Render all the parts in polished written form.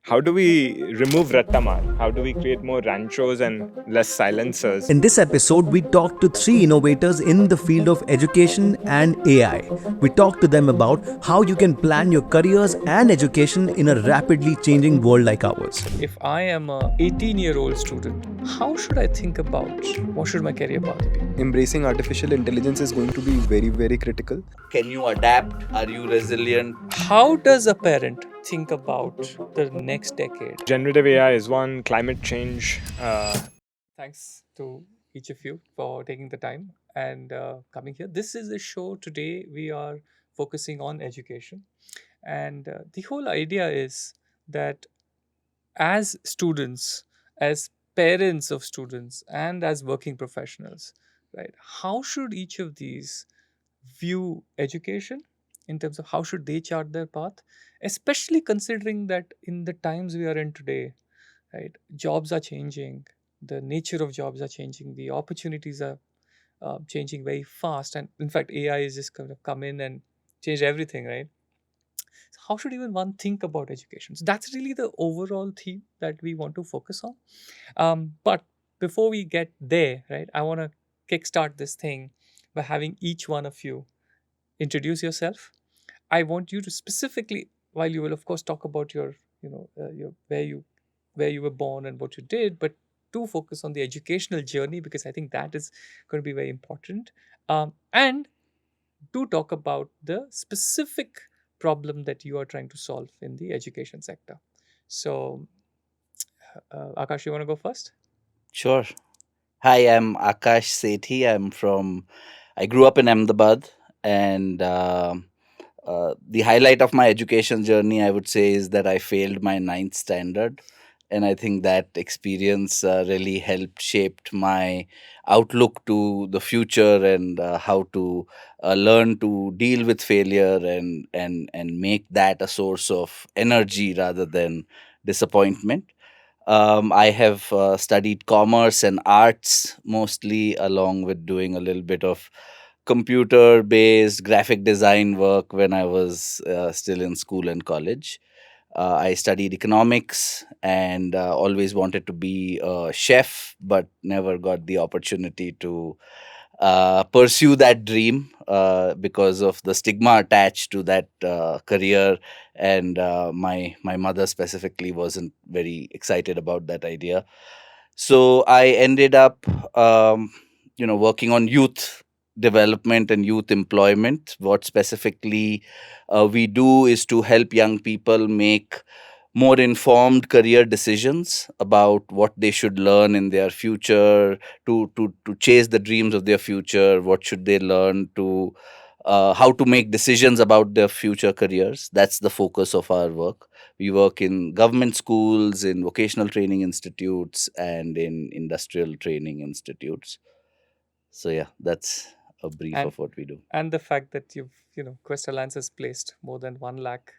how do we remove Rattamar? How do we create more ranchos and less silencers? In this episode, we talked to three innovators in the field of education and AI. We talked to them about how you can plan your careers and education in a rapidly changing world like ours. If I am a 18-year-old student, how should I think about what should my career path be? Embracing artificial intelligence is going to be very, very critical. Can you adapt? Are you resilient? How does a parent think about the next decade? Generative AI is one, climate change. Thanks to each of you for taking the time and coming here. This is a show today. We are focusing on education. And the whole idea is that as students, as parents of students, and as working professionals, right, how should each of these view education in terms of how should they chart their path, especially considering that in the times we are in today, right, jobs are changing, the nature of jobs are changing, the opportunities are changing very fast, and in fact AI is just kind of come in and change everything, right? So how should even one think about education? So that's really the overall theme that we want to focus on. But before we get there, right, I want to kickstart this thing by having each one of you introduce yourself. I want you to specifically, while you will of course talk about your, your where you were born and what you did, but do focus on the educational journey because I think that is going to be very important. And do talk about the specific problem that you are trying to solve in the education sector. So, Akash, you want to go first? Sure. Hi, I'm Aakash Sethi. I grew up in Ahmedabad, and the highlight of my education journey, I would say, is that I failed my ninth standard. And I think that experience really helped shaped my outlook to the future and how to learn to deal with failure and make that a source of energy rather than disappointment. I have studied commerce and arts mostly, along with doing a little bit of computer based graphic design work when I was still in school and college. I studied economics and always wanted to be a chef, but never got the opportunity to pursue that dream because of the stigma attached to that career. And my mother specifically wasn't very excited about that idea. So I ended up, working on youth development and youth employment. What specifically we do is to help young people make more informed career decisions about what they should learn in their future, to chase the dreams of their future. What should they learn to how to make decisions about their future careers. That's the focus of our work. We work in government schools, in vocational training institutes, and in industrial training institutes. So yeah, that's a brief And of what we do. and the fact that Quest Alliance has placed more than 1 lakh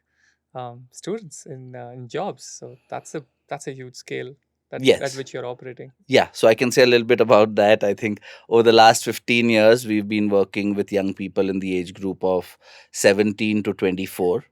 students in jobs, so that's a huge scale at Yes. which you're operating. Yeah, so I can say a little bit about that. I think over the last 15 years, we've been working with young people in the age group of 17 to 24,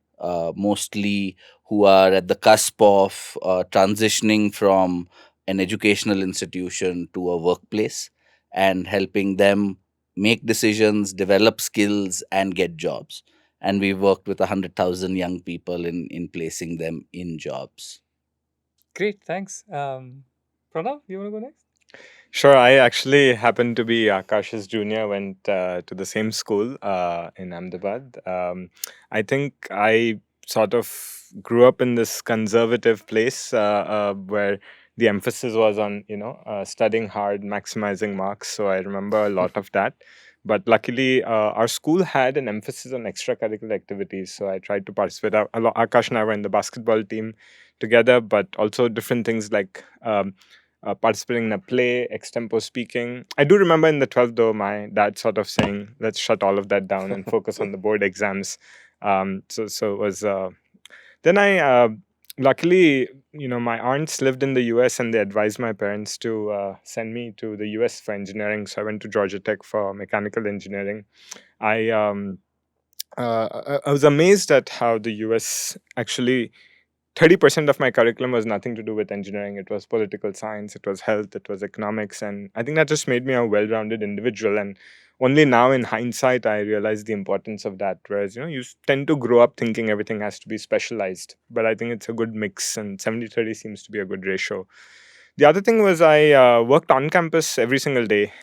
mostly who are at the cusp of transitioning from an educational institution to a workplace and helping them make decisions, develop skills, and get jobs. And we've worked with 100,000 young people in placing them in jobs. Great, thanks. Pranav, you want to go next? Sure, I actually happened to be Akash's junior, went to the same school in Ahmedabad. I think I sort of grew up in this conservative place where the emphasis was on, studying hard, maximizing marks. So I remember a lot of that. But luckily, our school had an emphasis on extracurricular activities. So I tried to participate. Akash and I were in the basketball team together, but also different things like participating in a play, extempo speaking. I do remember in the 12th, though, my dad sort of saying, let's shut all of that down and focus on the board exams. So it was... then luckily, my aunts lived in the US and they advised my parents to send me to the US for engineering. So I went to Georgia Tech for mechanical engineering. I was amazed at how the US actually 30% of my curriculum was nothing to do with engineering. It was political science, it was health, it was economics. And I think that just made me a well-rounded individual. And only now in hindsight, I realize the importance of that. Whereas, you tend to grow up thinking everything has to be specialized. But I think it's a good mix, and 70-30 seems to be a good ratio. The other thing was I worked on campus every single day,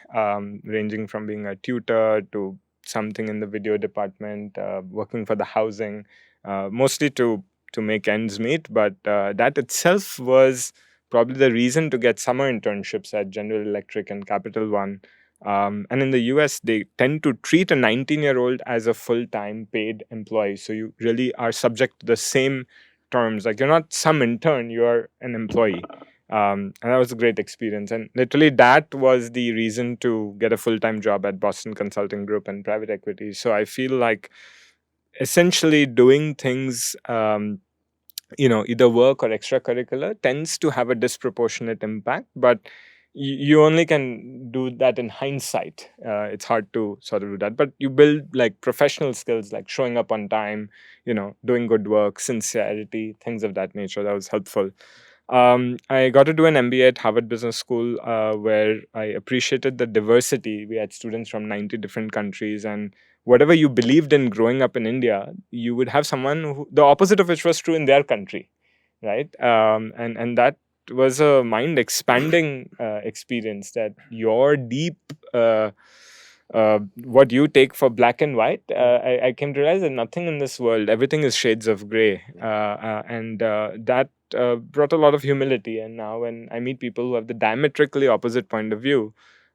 ranging from being a tutor to something in the video department, working for the housing, mostly to make ends meet. But that itself was probably the reason to get summer internships at General Electric and Capital One. And in the US, they tend to treat a 19-year-old as a full-time paid employee. So you really are subject to the same terms. Like, you're not some intern, you're an employee. And that was a great experience. And literally that was the reason to get a full-time job at Boston Consulting Group and private equity. So I feel like essentially doing things, either work or extracurricular tends to have a disproportionate impact, but you only can do that in hindsight. It's hard to sort of do that, but you build like professional skills, like showing up on time, doing good work, sincerity, things of that nature. That was helpful. I got to do an MBA at Harvard Business School, where I appreciated the diversity. We had students from 90 different countries, and whatever you believed in growing up in India, you would have someone the opposite of which was true in their country, right? And that was a mind expanding experience, that your deep what you take for black and white, I came to realize that nothing in this world, everything is shades of gray. And that brought a lot of humility. And now when I meet people who have the diametrically opposite point of view,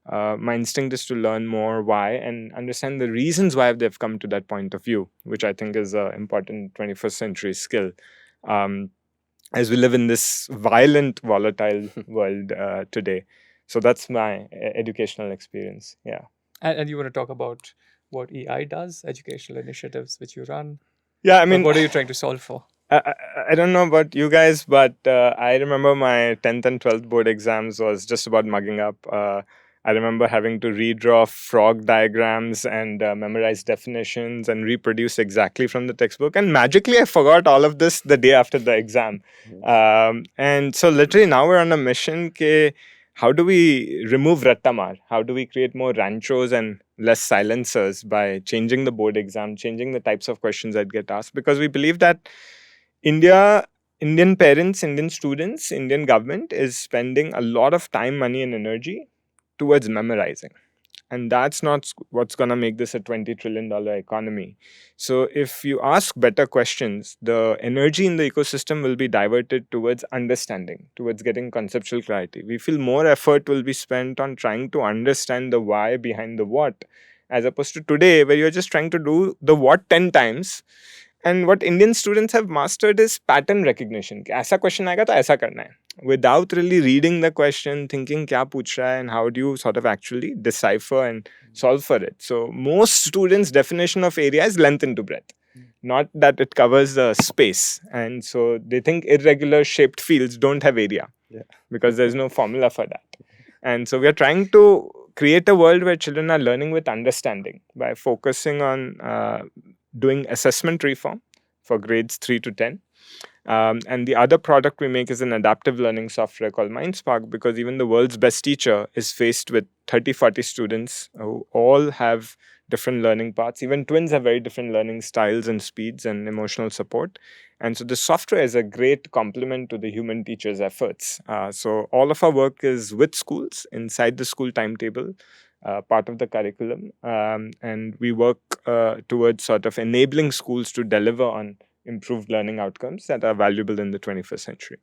my instinct is to learn more why and understand the reasons why they've come to that point of view, which I think is an important 21st century skill. As we live in this violent, volatile world today. So that's my educational experience. Yeah. And you want to talk about what EI does, educational initiatives which you run? Yeah, I mean, what are you trying to solve for? I don't know about you guys, but I remember my 10th and 12th board exams was just about mugging up. I remember having to redraw frog diagrams and memorize definitions and reproduce exactly from the textbook. And magically, I forgot all of this the day after the exam. And so literally now we're on a mission. How do we remove Rattamar? How do we create more ranchos and less silencers by changing the board exam, changing the types of questions that get asked? Because we believe that Indian parents, Indian students, Indian government is spending a lot of time, money, and energy towards memorizing. And that's not what's going to make this a $20 trillion economy. So if you ask better questions, the energy in the ecosystem will be diverted towards understanding, towards getting conceptual clarity. We feel more effort will be spent on trying to understand the why behind the what, as opposed to today, where you're just trying to do the what 10 times. And what Indian students have mastered is pattern recognition. ऐसा question आएगा तो ऐसा करना है. Without really reading the question, thinking क्या पूछ रहा है, and how do you sort of actually decipher and solve for it. So most students' definition of area is length into breadth, not that it covers the space. And so they think irregular shaped fields don't have area because there's no formula for that. And so we are trying to create a world where children are learning with understanding by focusing on doing assessment reform for grades 3 to 10. And the other product we make is an adaptive learning software called MindSpark, because even the world's best teacher is faced with 30, 40 students who all have different learning paths. Even twins have very different learning styles and speeds and emotional support. And so the software is a great complement to the human teacher's efforts. So all of our work is with schools inside the school timetable. Part of the curriculum, and we work towards sort of enabling schools to deliver on improved learning outcomes that are valuable in the 21st century.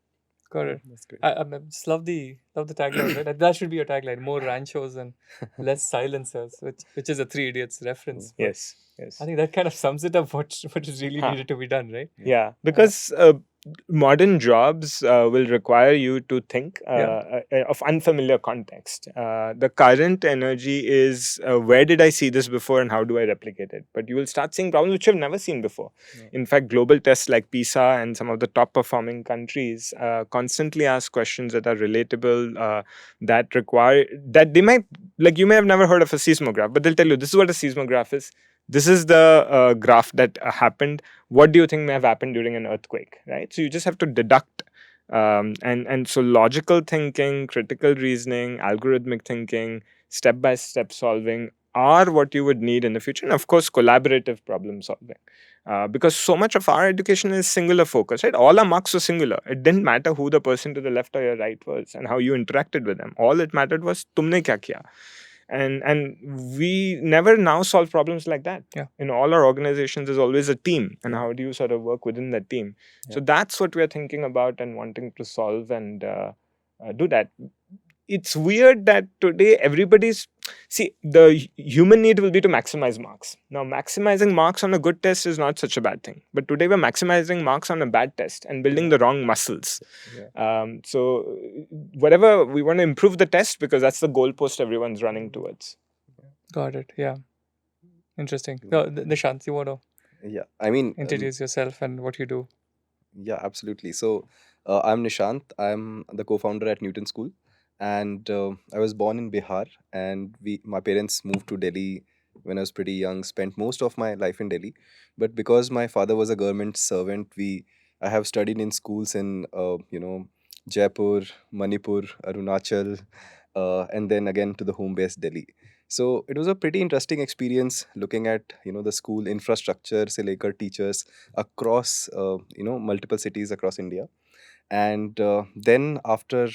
Got it. That's great. I just love the tagline, right? That should be your tagline: more ranchos and less silencers, which is a Three Idiots reference. Yes. I think that kind of sums it up. What is really needed to be done, right? Yeah, because modern jobs will require you to think of unfamiliar context. The current energy is where did I see this before and how do I replicate it? But you will start seeing problems which you've never seen before. In fact, global tests like PISA and some of the top performing countries constantly ask questions that are relatable, that require, that they might, like you may have never heard of a seismograph, but they'll tell you this is what a seismograph is. This is the graph that happened. What do you think may have happened during an earthquake, right? So you just have to deduct. And so logical thinking, critical reasoning, algorithmic thinking, step by step solving are what you would need in the future. And of course, collaborative problem solving. Because so much of our education is singular focus, right? All our marks were singular. It didn't matter who the person to the left or your right was and how you interacted with them. All it mattered was tumne kya kiya. And we never now solve problems like that. Yeah. In all our organizations, there's always a team, and Yeah. how do you sort of work within that team? So Yeah. that's what we're thinking about and wanting to solve and do that. It's weird that today everybody's the human need will be to maximize marks. Now, maximizing marks on a good test is not such a bad thing, but today we're maximizing marks on a bad test and building the wrong muscles. So whatever, we want to improve the test because that's the goalpost everyone's running towards. Got it. Yeah. Interesting. No, Nishant, you want to Yeah. I mean, introduce yourself and what you do? yeah, absolutely. So, I'm Nishant. I'm the co-founder at Newton School, and I was born in Bihar. And my parents moved to Delhi when I was pretty young. Spent most of my life in Delhi, but because my father was a government servant, I have studied in schools in Jaipur, Manipur, Arunachal, and then again to the home base Delhi. So it was a pretty interesting experience looking at the school infrastructure, se lekar teachers across multiple cities across India. And then after,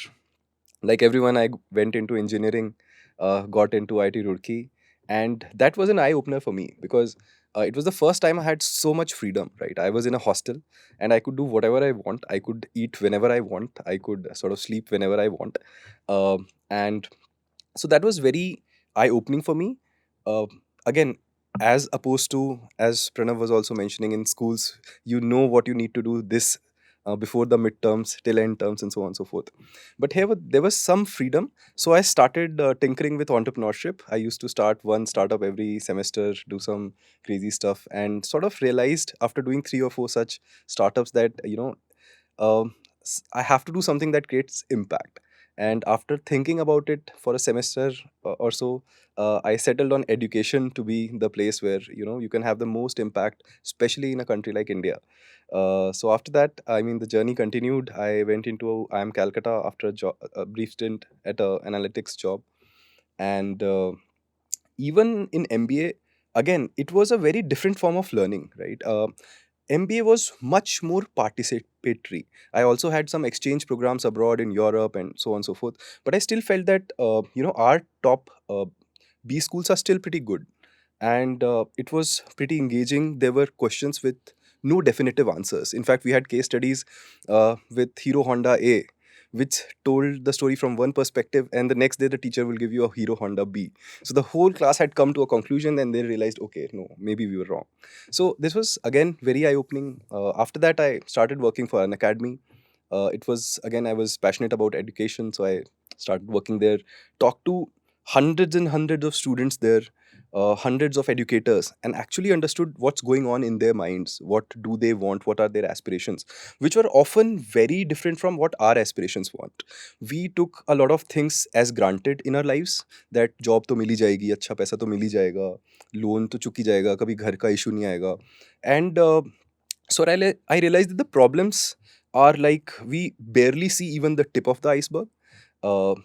like everyone, I went into engineering, got into IT Roorkee, and that was an eye opener for me because it was the first time I had so much freedom. Right, I was in a hostel and I could do whatever I want. I could eat whenever I want. I could sort of sleep whenever I want, and so that was very eye opening for me. Uh, Again, as opposed to, as Pranav was also mentioning, in schools, you know what you need to do this before the midterms, till end terms, and so on and so forth. But here, there was some freedom. So I started tinkering with entrepreneurship. I used to start one startup every semester, do some crazy stuff, and sort of realized after doing three or four such startups that, I have to do something that creates impact. And after thinking about it for a semester or so, I settled on education to be the place where you can have the most impact, especially in a country like India. So after that, I mean, the journey continued. I went into IIM Calcutta after a brief stint at a analytics job, and even in MBA, again, it was a very different form of learning, right? MBA was much more participatory. I also had some exchange programs abroad in Europe and so on and so forth. But I still felt that our top B schools are still pretty good, and it was pretty engaging. There were questions with no definitive answers. In fact, we had case studies with Hero Honda A, which told the story from one perspective, and the next day the teacher will give you a Hero Honda B. So the whole class had come to a conclusion, and they realized, okay, no, maybe we were wrong. So this was again very eye opening. After that, I started working for an academy. It was, again, I was passionate about education, so I started working there, talked to hundreds and hundreds of students there, hundreds of educators, and actually understood what's going on in their minds. What do they want? What are their aspirations? Which were often very different from what our aspirations want. We took a lot of things as granted in our lives, that job to mili jayegi, अच्छा पैसा तो मिल ही जाएगा, loan तो चुक ही जाएगा, कभी घर का इशू नहीं आएगा. And so I realized that the problems are like, we barely see even the tip of the iceberg.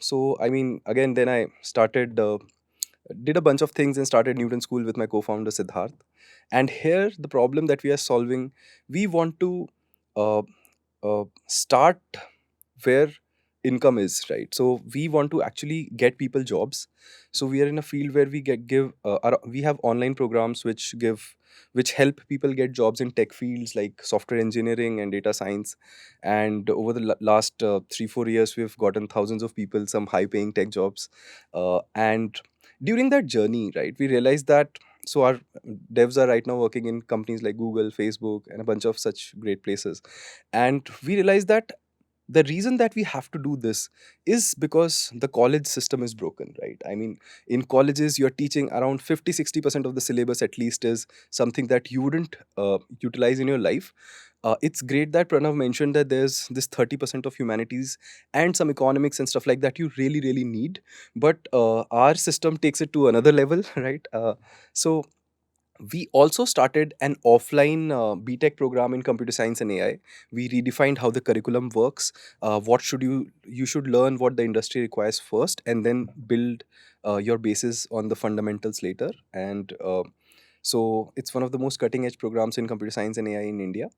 So I mean, again, then I started did a bunch of things and started Newton School with my co-founder Siddharth. And here, the problem that we are solving, we want to uh, start where income is, right? So we want to actually get people jobs. So we are in a field where we have online programs which help people get jobs in tech fields like software engineering and data science. And over the last 3-4 years, we've gotten thousands of people some high paying tech jobs. And during that journey, right, we realized that, so our devs are right now working in companies like Google, Facebook, and a bunch of such great places. And we realized that the reason that we have to do this is because the college system is broken, right? I mean, in colleges, you're teaching around 50-60% of the syllabus at least is something that you wouldn't utilize in your life. It's great that Pranav mentioned that there's this 30% of humanities and some economics and stuff like that you really, really need. But our system takes it to another level, right? So We also started an offline BTech program in computer science and AI. We redefined how the curriculum works. What should you should learn what the industry requires first, and then build your basis on the fundamentals later. And so it's one of the most cutting edge programs in computer science and AI in India.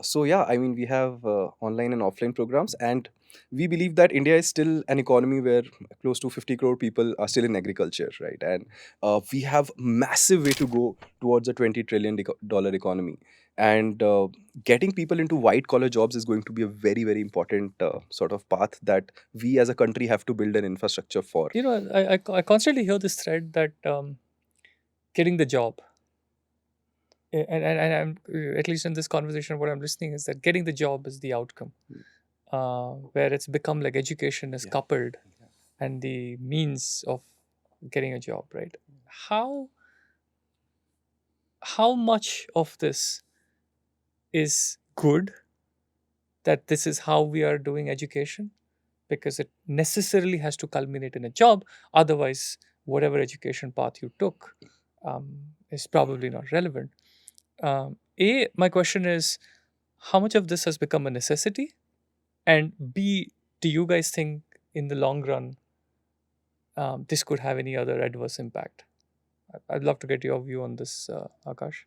So yeah, I mean, we have online and offline programs, and we believe that India is still an economy where close to 50 crore people are still in agriculture, right? And we have massive way to go towards a 20 trillion dollar economy. And getting people into white collar jobs is going to be a very very important sort of path that we as a country have to build an infrastructure for. I constantly hear this thread that getting the job, and I'm at least in this conversation, what I'm listening is that getting the job is the outcome, where it's become like education is Yeah. coupled and the means of getting a job, right? How how much of this is good, that this is how we are doing education, because it necessarily has to culminate in a job, otherwise whatever education path you took is probably not relevant. My question is, how much of this has become a necessity, and B, do you guys think in the long run this could have any other adverse impact? I'd love to get your view on this, Akash.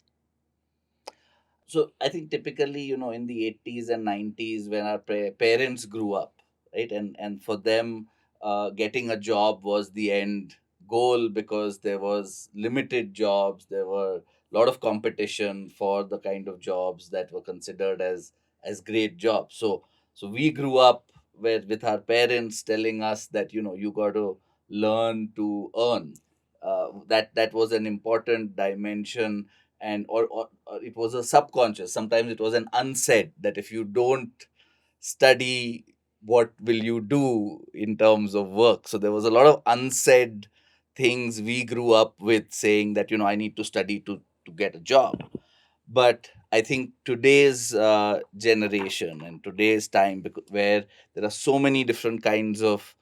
So I think typically, in the 80s and 90s, when our parents grew up, right, and for them, getting a job was the end goal, because there was limited jobs, there were a lot of competition for the kind of jobs that were considered as great jobs. So we grew up with our parents telling us that, you got to learn to earn. That was an important dimension, and or it was a subconscious, sometimes it was an unsaid, that if you don't study, what will you do in terms of work? So there was a lot of unsaid things we grew up with, saying that, I need to study to get a job. But I think today's generation and today's time, where there are so many different kinds of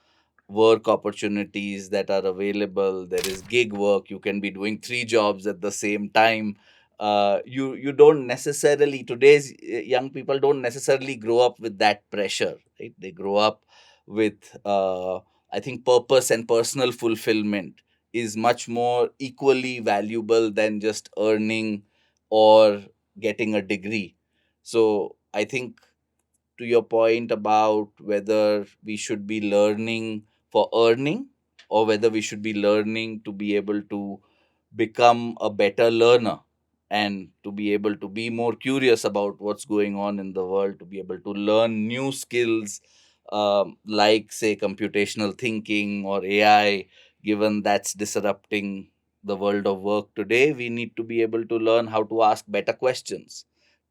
work opportunities that are available. There is gig work. You can be doing three jobs at the same time. You don't necessarily, today's young people don't necessarily grow up with that pressure, right? They grow up with, I think, purpose and personal fulfillment is much more equally valuable than just earning or getting a degree. So I think, to your point about whether we should be learning for earning, or whether we should be learning to be able to become a better learner, and to be able to be more curious about what's going on in the world, to be able to learn new skills, like, say, computational thinking or AI, given that's disrupting the world of work today. We need to be able to learn how to ask better questions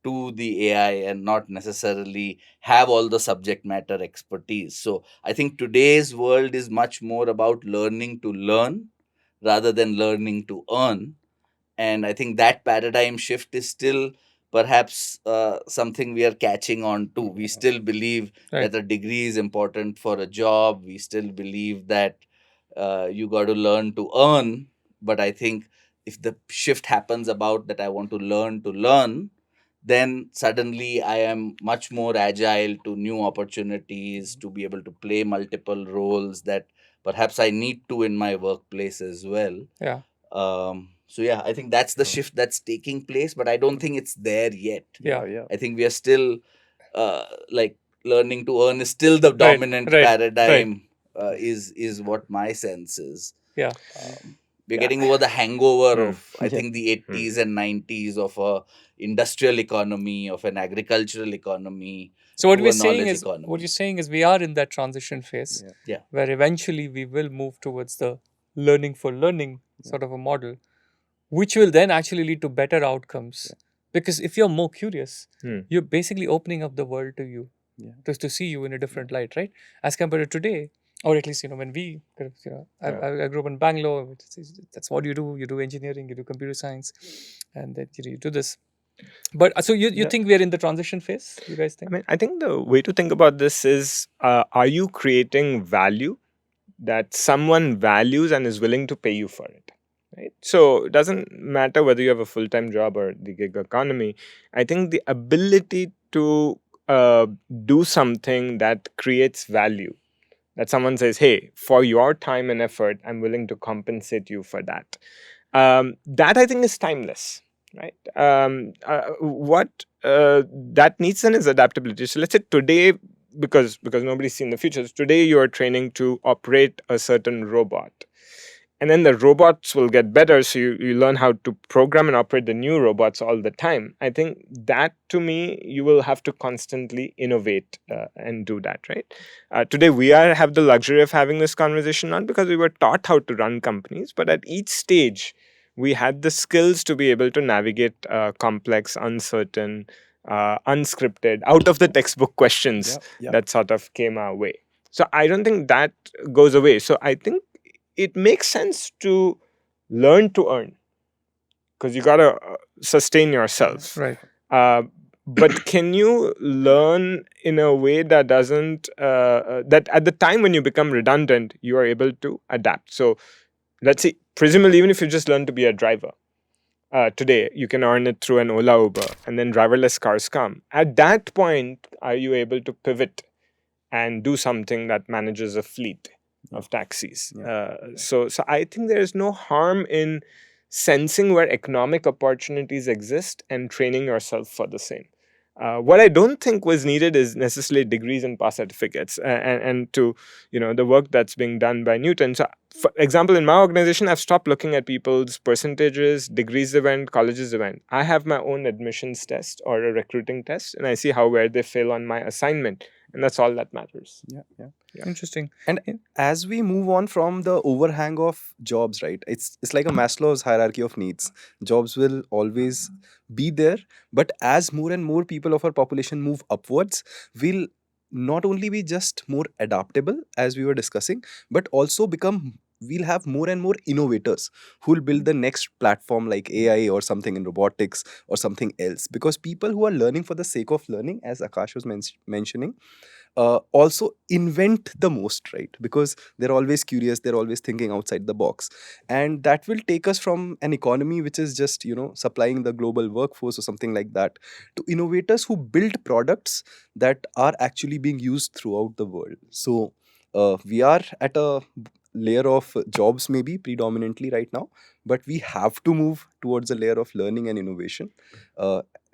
to the AI, and not necessarily have all the subject matter expertise. So I think today's world is much more about learning to learn rather than learning to earn. And I think that paradigm shift is still perhaps something we are catching on to. We still believe Right. that a degree is important for a job. We still believe that you got to learn to earn. But I think if the shift happens about that, I want to learn, then suddenly I am much more agile to new opportunities, to be able to play multiple roles that perhaps I need to in my workplace as well. Yeah. So yeah, I think that's the shift that's taking place, but I don't think it's there yet. Yeah. I think we are still, like, learning to earn is still the dominant right. paradigm. Is what my sense is. Yeah. We're Yeah. getting over the hangover Hmm. of, I think, the 80s and 90s of a industrial economy, of an agricultural economy, So what to we're a saying knowledge is, economy. what you're saying is, we are in that transition phase, Yeah. where eventually we will move towards the learning for learning sort of a model, which will then actually lead to better outcomes. Because if you're more curious, Hmm. you're basically opening up the world to you, Yeah. to see you in a different light, right? As compared to today, or at least, when we kind of, I grew up in Bangalore. That's what you do. You do engineering, you do computer science, and then you do this. But so you Yeah. think we are in the transition phase? You guys think? I mean, I think the way to think about this is, are you creating value that someone values and is willing to pay you for it? right? So it doesn't matter whether you have a full-time job or the gig economy. I think the ability to do something that creates value, that someone says, hey, for your time and effort, I'm willing to compensate you for that. That I think is timeless, right? What that needs then is adaptability. So let's say today, because nobody's seen the future, today you are training to operate a certain robot, and then the robots will get better, so you learn how to program and operate the new robots all the time. I think that, to me, you will have to constantly innovate and do that, right? Today we have the luxury of having this conversation, not because we were taught how to run companies, but at each stage we had the skills to be able to navigate complex, uncertain, unscripted, out of the textbook questions that sort of came our way. So I don't think that goes away. So I think it makes sense to learn to earn, because you got to sustain yourself. Right. But can you learn in a way that doesn't, that at the time when you become redundant, you are able to adapt? So let's say, presumably, even if you just learn to be a driver, today you can earn it through an Ola Uber, and then driverless cars come. At that point, are you able to pivot and do something that manages a fleet of taxis? So I think there is no harm in sensing where economic opportunities exist and training yourself for the same. What I don't think was needed is necessarily degrees and pass certificates, and to the work that's being done by Newton. So, for example, in my organization, I've stopped looking at people's percentages, degrees event, colleges event. I have my own admissions test or a recruiting test, and I see where they fail on my assignment, and that's all that matters. Yeah. Interesting. And as we move on from the overhang of jobs, right? It's like a Maslow's hierarchy of needs. Jobs will always be there, but as more and more people of our population move upwards, we'll not only be just more adaptable, as we were discussing, but also we'll have more and more innovators who will build the next platform like AI or something in robotics or something else. Because people who are learning for the sake of learning, as Akash was mentioning, also invent the most, right? Because they're always curious, they're always thinking outside the box, and that will take us from an economy which is just supplying the global workforce or something like that, to innovators who build products that are actually being used throughout the world. So we are at a layer of jobs maybe predominantly right now, but we have to move towards a layer of learning and innovation.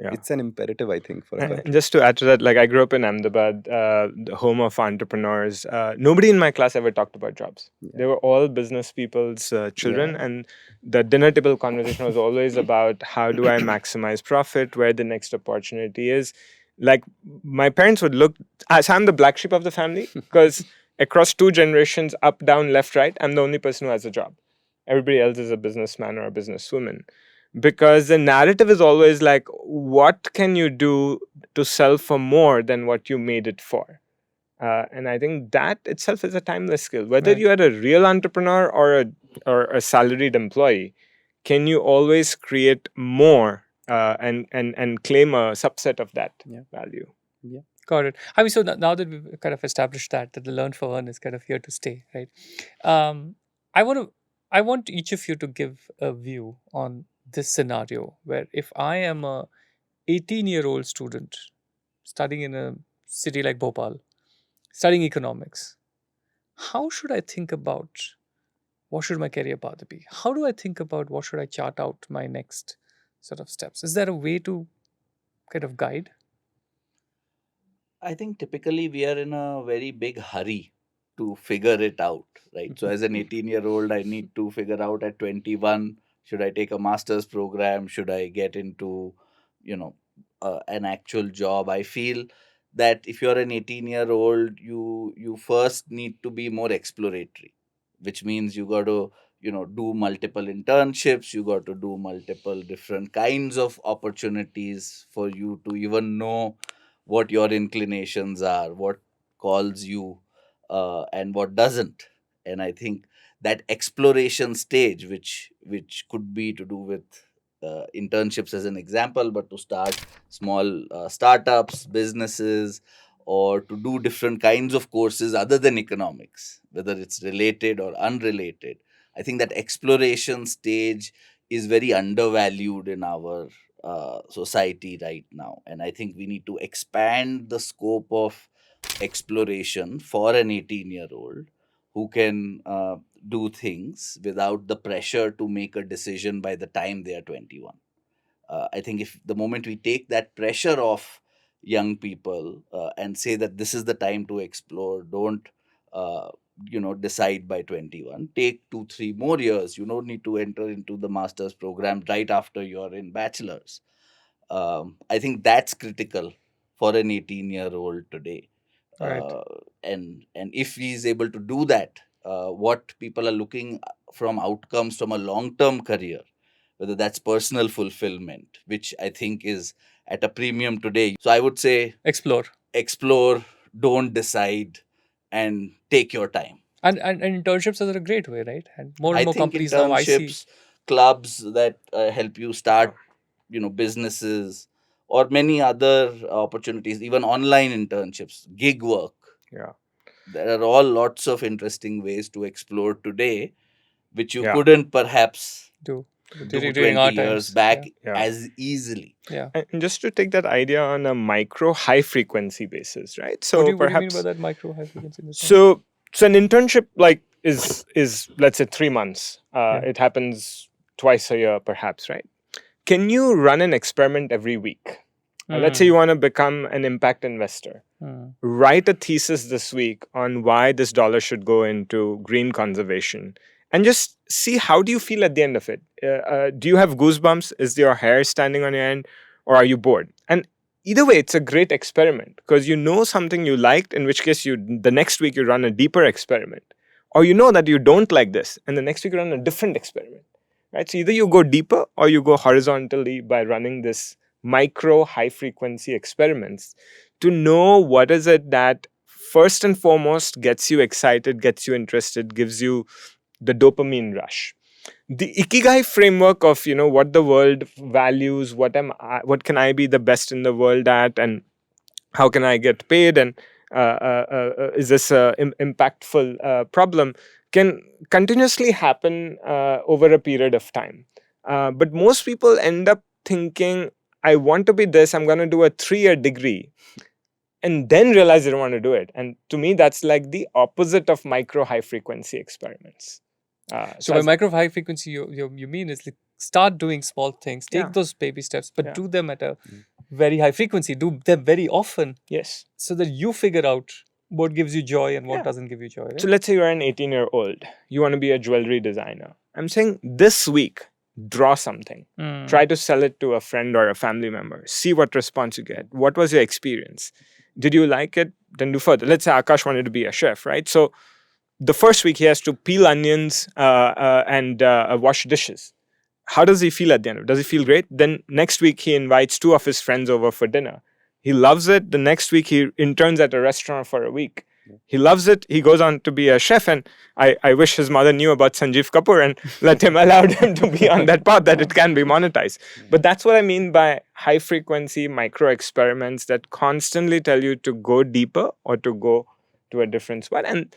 It's an imperative, I think, for a country. And just to add to that, like, I grew up in Ahmedabad, the home of entrepreneurs. Nobody in my class ever talked about jobs. They were all business people's children, and the dinner table conversation was always about how do I maximize profit, where the next opportunity is. Like, my parents would look, as I'm the black sheep of the family, because across 2 generations, up, down, left, right, I'm the only person who has a job. Everybody else is a businessman or a businesswoman. Because the narrative is always like, what can you do to sell for more than what you made it for? And I think that itself is a timeless skill. Whether you are a real entrepreneur or a salaried employee, can you always create more and claim a subset of that value? Got it. I mean, so now that we've kind of established that the learn for earn is kind of here to stay, right? I want each of you to give a view on this scenario where if I am a 18-year-old student studying in a city like Bhopal, studying economics, how should I think about what should my career path be? How do I think about what should I chart out my next sort of steps? Is there a way to kind of guide? I think typically we are in a very big hurry to figure it out, right? So, as an 18-year-old, I need to figure out at 21, should I take a master's program? Should I get into, an actual job? I feel that if you're an 18-year-old, you first need to be more exploratory, which means you got to, do multiple internships, you got to do multiple different kinds of opportunities for you to even know what your inclinations are, what calls you, and what doesn't. And I think that exploration stage, which could be to do with internships as an example, but to start small startups, businesses, or to do different kinds of courses other than economics, whether it's related or unrelated, I think that exploration stage is very undervalued in our society right now. And I think we need to expand the scope of exploration for an 18-year-old who can do things without the pressure to make a decision by the time they are 21. I think if the moment we take that pressure off young people and say that this is the time to explore, don't uh, decide by 21. Take 2-3 more years. You don't need to enter into the master's program right after you're in bachelor's. I think that's critical for an 18-year-old today. Right. Uh, and if he is able to do that, what people are looking from outcomes from a long-term career, whether that's personal fulfillment, which I think is at a premium today. So I would say explore, don't decide, and take your time. And internships are a great way, right? And more I and more think companies now I see. internships, clubs that help you start, businesses, or many other opportunities, even online internships, gig work. Yeah. There are all lots of interesting ways to explore today, which you Yeah. couldn't perhaps Do do during our 20 years times. back Yeah. as easily. Yeah. And just to take that idea on a micro high frequency basis, right? So What do you mean perhaps by that micro high frequency? so an internship like is let's say 3 months. Yeah. It happens twice a year, perhaps, right? Can you run an experiment every week? Let's say you want to become an impact investor. Write a thesis this week on why this dollar should go into green conservation, and just see how do you feel at the end of it. Do you have goosebumps? Is your hair standing on your end, or are you bored? And either way, it's a great experiment because you know something you liked, in which case the next week you run a deeper experiment, or you know that you don't like this, and the next week you run a different experiment. Right? So either you go deeper or you go horizontally by running this micro high frequency experiments to know what is it that first and foremost gets you excited, gets you interested, gives you the dopamine rush. The ikigai framework of what the world values, what can I be the best in the world at, and how can I get paid, and is this a impactful problem, can continuously happen over a period of time. But most people end up thinking, I want to be this, I'm going to do a 3-year degree, and then realize they don't want to do it. And to me, that's like the opposite of micro high frequency experiments. So by micro high frequency, you mean is like start doing small things, take those baby steps, but do them at a very high frequency, do them very often. Yes. So that you figure out what gives you joy and what doesn't give you joy. Right? So let's say you're an 18-year-old, you want to be a jewelry designer. I'm saying this week, draw something. Try to sell it to a friend or a family member. See what response you get. What was your experience? Did you like it? Then do further. Let's say Aakash wanted to be a chef, right? So the first week he has to peel onions and wash dishes. How does he feel at the end of it? Does he feel great? Then next week he invites 2 of his friends over for dinner. He loves it. The next week he interns at a restaurant for a week. He loves it. He goes on to be a chef, and I wish his mother knew about Sanjeev Kapoor and allowed him to be on that path, that it can be monetized. But that's what I mean by high frequency micro experiments that constantly tell you to go deeper or to go to a different spot. And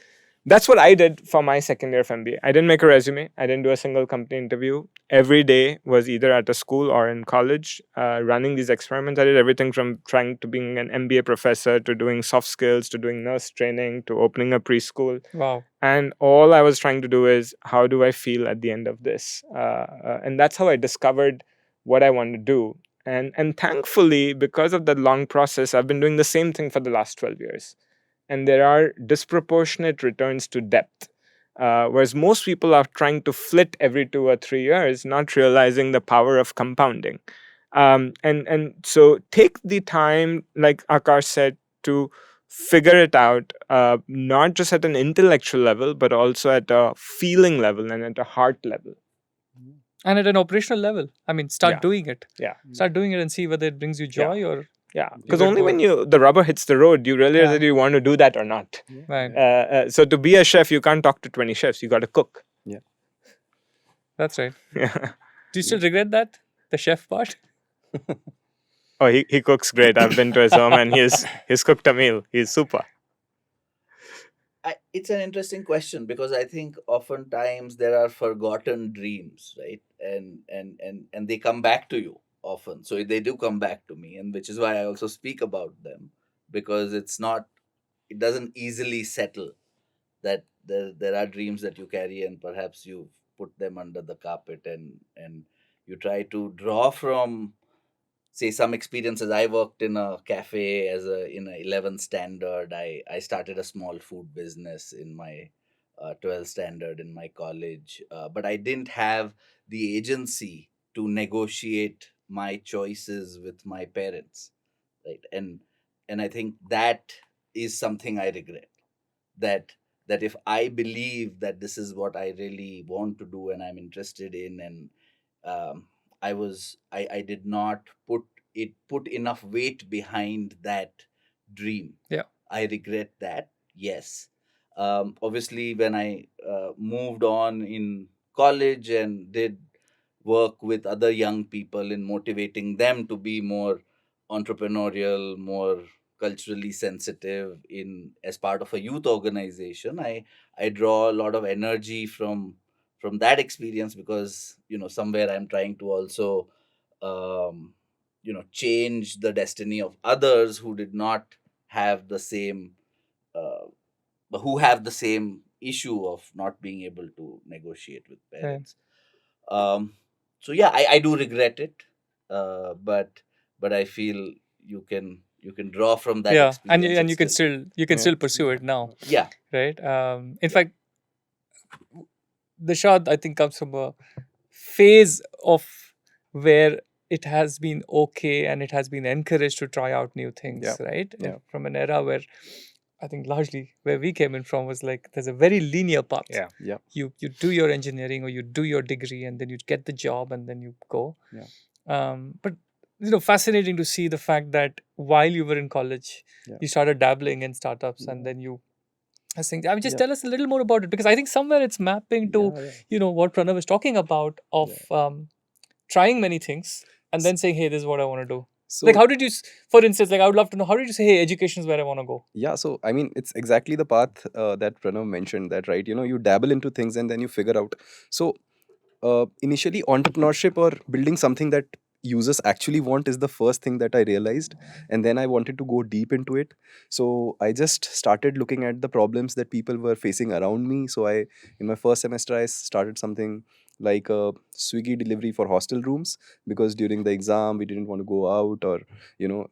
that's what I did for my second year of MBA. I didn't make a resume. I didn't do a single company interview. Every day was either at a school or in college running these experiments. I did everything from trying to being an MBA professor to doing soft skills to doing nurse training to opening a preschool. Wow. And all I was trying to do is, how do I feel at the end of this? And that's how I discovered what I wanted to do. And thankfully, because of that long process, I've been doing the same thing for the last 12 years. And there are disproportionate returns to depth. Whereas most people are trying to flit every 2 or 3 years, not realizing the power of compounding. And so take the time, like Aakash said, to figure it out, not just at an intellectual level, but also at a feeling level and at a heart level. And at an operational level. I mean, start doing it. Yeah. Start doing it and see whether it brings you joy or... Yeah, because only when the rubber hits the road, you realize that you want to do that or not. Right. So to be a chef, you can't talk to 20 chefs. You got to cook. Yeah. That's right. Yeah. Do you still regret that? The chef part? Oh, he cooks great. I've been to his home and he's cooked a meal. He's super. It's an interesting question because I think oftentimes there are forgotten dreams, right? And they come back to you often. So they do come back to me, and which is why I also speak about them, because it doesn't easily settle. That there are dreams that you carry, and perhaps you put them under the carpet, and you try to draw from, say, some experiences. I worked in a cafe as a in a 11th standard. I started a small food business in my 12th standard in my college, but I didn't have the agency to negotiate my choices with my parents, right? And I think that is something I regret. That that if I believe that this is what I really want to do and I'm interested in, and um, I did not put enough weight behind that dream. Yeah. I regret that. Yes. Obviously, when I moved on in college and did work with other young people in motivating them to be more entrepreneurial, more culturally sensitive in as part of a youth organization, I draw a lot of energy from that experience, because somewhere I'm trying to also um, change the destiny of others who did not have the same uh, who have the same issue of not being able to negotiate with Right. parents. um, so yeah, I do regret it, but I feel you can draw from that Yeah, experience and and you can still. still pursue it now, Yeah. right? In fact, the shot, I think, comes from a phase of where it has been okay and it has been encouraged to try out new things, Yeah. right? Yeah. From an era where I think largely where we came in from was like there's a very linear path. Yeah. Yeah. You do your engineering or you do your degree and then you get the job and then you go. Yeah. But fascinating to see the fact that while you were in college, Yeah. you started dabbling in startups and Yeah. then I think, I mean, just Yeah. tell us a little more about it, because I think somewhere it's mapping to Yeah. Yeah. what Pranav is talking about of Yeah. trying many things and S- then saying, hey, this is what I want to do. Like, So how did you, for instance, like I would love to know, how did you say, hey, education is where I want to go? yeah, so I mean, it's exactly the path that Pranav mentioned. That, right? You dabble into things and then you figure out. So initially, entrepreneurship or building something that users actually want is the first thing that I realized, and then I wanted to go deep into it. So I just started looking at the problems that people were facing around me. So in my first semester, I started something like a Swiggy delivery for hostel rooms, because during the exam we didn't want to go out, or you know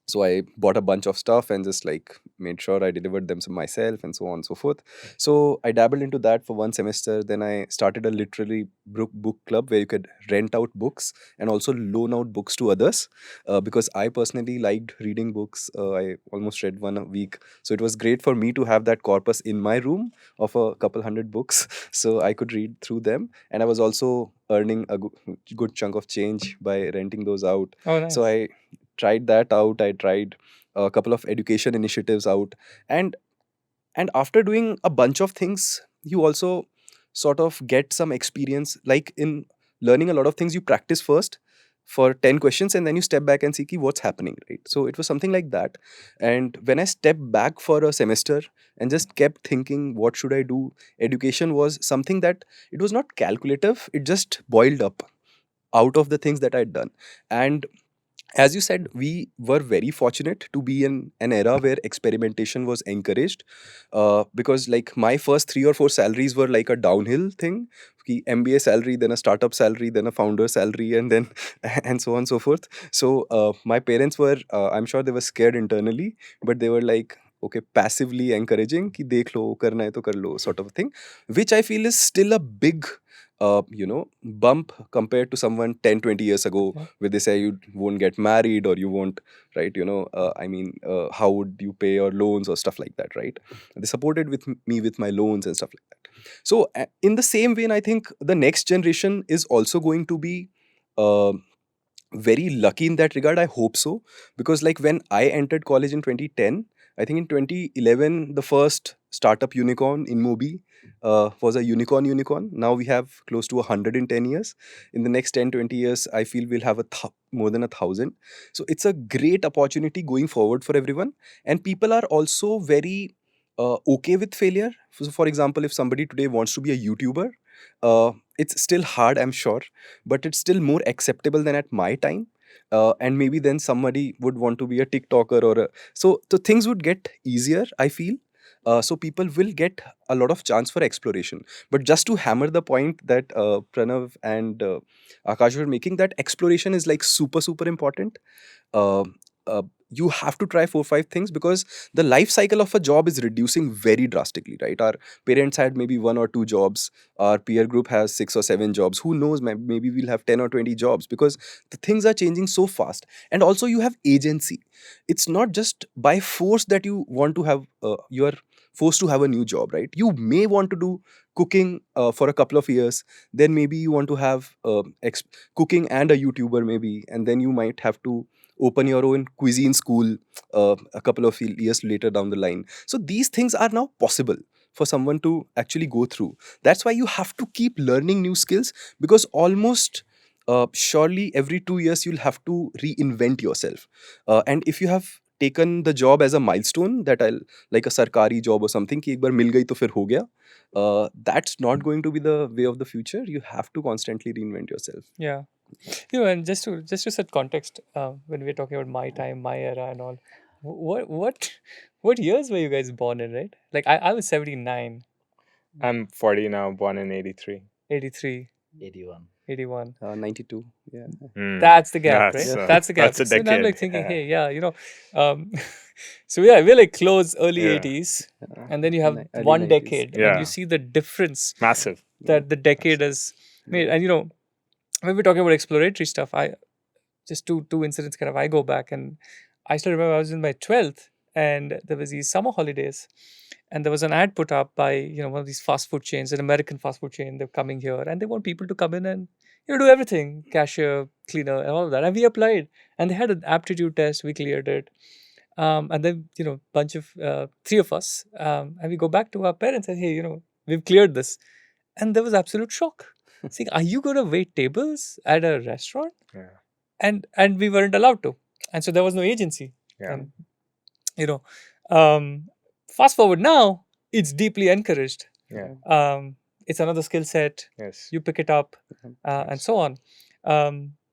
so I bought a bunch of stuff and just like made sure I delivered them myself, and so on and so forth. So I dabbled into that for one semester. Then I started a literary book club where you could rent out books and also loan out books to others, because I personally liked reading books. I almost read one a week, so it was great for me to have that corpus in my room of a couple hundred books so I could read through them, and I was also earning a good chunk of change by renting those out. Oh, So nice. I tried that out. I tried a couple of education initiatives out, and after doing a bunch of things, you also sort of get some experience. Like in learning a lot of things, you practice first for 10 questions and then you step back and see ki what's happening, right? So it was something like that. And when I stepped back for a semester and just kept thinking what should I do, education was something that it was not calculative, it just boiled up out of the things that I'd done. And as you said, we were very fortunate to be in an era where experimentation was encouraged, because like my first 3 or 4 salaries were like a downhill thing. Ki MBA salary, then a startup salary, then a founder salary, and then and so on and so forth. So my parents were, I'm sure they were scared internally, but they were like, okay, passively encouraging ki dekh lo, karna hai to kar lo, sort of a thing, which I feel is still a big bump compared to someone 10-20 years ago, Yeah. where they say you won't get married or you won't, right? I mean, how would you pay your loans or stuff like that, right? They supported me with my loans and stuff like that. So in the same vein, I think the next generation is also going to be uh, very lucky in that regard. I hope so, because like when I entered college in 2010, I think in 2011 the first startup unicorn in Mobi was a unicorn. Now we have close to 100 in 10 years. In the next 10-20 years, I feel we'll have more than 1,000. So it's a great opportunity going forward for everyone, and people are also very okay with failure. So for example, if somebody today wants to be a YouTuber, it's still hard, I'm sure, but it's still more acceptable than at my time. And maybe then somebody would want to be a TikToker or a, so the things would get easier, I feel. So people will get a lot of chance for exploration. But just to hammer the point that Pranav and Akash were making, that exploration is like super important. uh, you have to try 4 5 things, because the life cycle of a job is reducing very drastically, right? Our parents had maybe 1 or 2 jobs, our peer group has 6 or 7 jobs, who knows, maybe we'll have 10 or 20 jobs, because the things are changing so fast. And also you have agency. It's not just by force that you want to have you are forced to have a new job, right? You may want to do cooking for a couple of years, then maybe you want to have cooking and a YouTuber maybe, and then you might have to open your own cuisine school a couple of years later down the line. So these things are now possible for someone to actually go through. That's why you have to keep learning new skills, because almost surely every 2 years you'll have to reinvent yourself. And if you have taken the job as a milestone, that I'll, like a sarkari job or something, कि एक बार मिल गई तो फिर हो गया, that's not going to be the way of the future. You have to constantly reinvent yourself. Yeah. And just to set context, when we're talking about my time, my era, and all, what years were you guys born in, right? Like I was 79, I'm 40 now, born in 83. 83, 81. 81. 92. Yeah. That's the gap, That's, right? That's the gap. that's a So now I'm like decade. thinking, Yeah. hey, um, so yeah, we're like close early Yeah. 80s, and then you have Early one 90s. decade, and Yeah. you see the difference Massive. that the decade has made. And when we're talking about exploratory stuff, I just two incidents kind of, I go back, and I still remember I was in my 12th, and there was these summer holidays, and there was an ad put up by one of these fast food chains, an American fast food chain. They're coming here, and they want people to come in and do everything, cashier, cleaner, and all of that. And we applied, and they had an aptitude test. We cleared it. And then bunch of three of us, and we go back to our parents and, hey, we've cleared this. And there was absolute shock. Saying, are you going to wait tables at a restaurant? Yeah. And we weren't allowed to, and so there was no agency. Yeah. And fast forward now, it's deeply encouraged. Yeah. It's another skill set. Yes. You pick it up, and so on.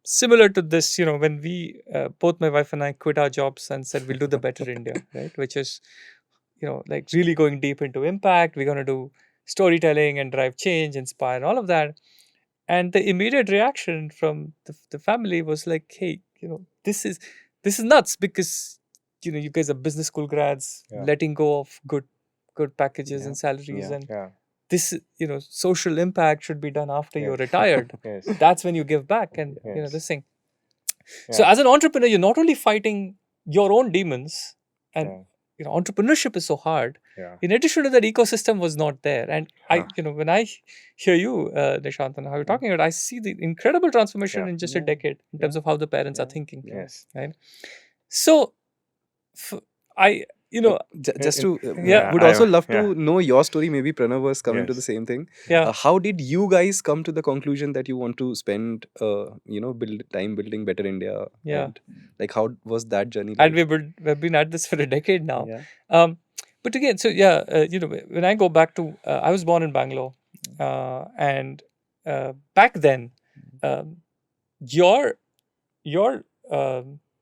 Similar to this, when we both, my wife and I, quit our jobs and said we'll do the Better India, right? Which is like really going deep into impact. We're going to do storytelling and drive change, inspire, and all of that. And the immediate reaction from the family was like, hey, this is nuts, because you guys are business school grads, Yeah. letting go of good packages Yeah. and salaries, Yeah. and Yeah. this social impact should be done after you're Yes. retired. Yes. That's when you give back, and Yes. this thing. So Yeah. as an entrepreneur, you're not only fighting your own demons, and Yeah. entrepreneurship is so hard. Yeah. In addition to that, ecosystem was not there. And I, Huh. when I hear you, Nishant, and how you're talking about it, I see the incredible transformation Yeah. in just a Yeah. decade in terms of how the parents are thinking. Yes. Right. So, I, Just to Yeah. would also love yeah. to know your story. Maybe Pranav was coming to the Yes. same thing. yeah, How did you guys come to the conclusion that you want to spend build time building Better India? Yeah. And like, how was that journey and like? we've been at this for a decade now. Yeah. But again, so yeah, when I go back to, I was born in Bangalore, and back then, your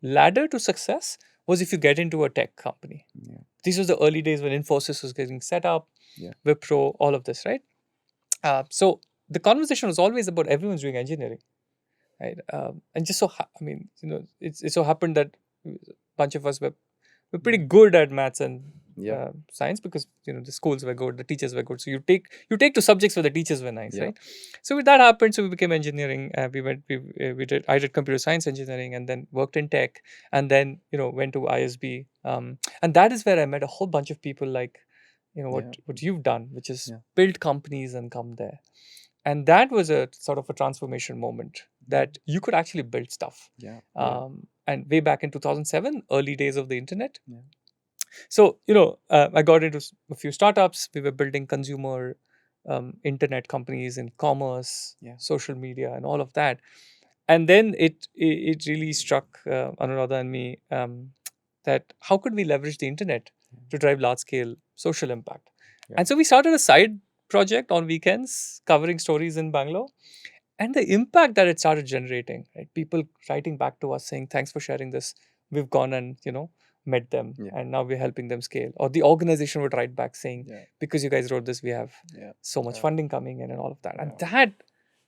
ladder to success was if you get into a tech company. Yeah. These was the early days when Infosys was getting set up, Yeah. Wipro, all of this, right? So the conversation was always about everyone's doing engineering, right? And just so it so happened that a bunch of us were pretty good at maths and Yeah. science, because the schools were good, the teachers were good. So you take to subjects where the teachers were nice, Yeah. right? So with that happened, so we became engineering. I did computer science engineering, and then worked in tech, and then went to ISB, and that is where I met a whole bunch of people like what you've done, which is Yeah. build companies and come there. And that was a sort of a transformation moment, that you could actually build stuff. Yeah. And way back in 2007, early days of the internet. Yeah. So, I got into a few startups. We were building consumer internet companies in commerce, Yeah. social media, and all of that. And then it really struck Anuradha and me, that how could we leverage the internet to drive large scale social impact. Yeah. And so we started a side project on weekends covering stories in Bangalore, and the impact that it started generating, right? People writing back to us saying, thanks for sharing this. We've gone and, met them, Yeah. and now we're helping them scale. Or the organization would write back saying, Yeah. because you guys wrote this, we have Yeah. so much Yeah. funding coming in and all of that. And Yeah. that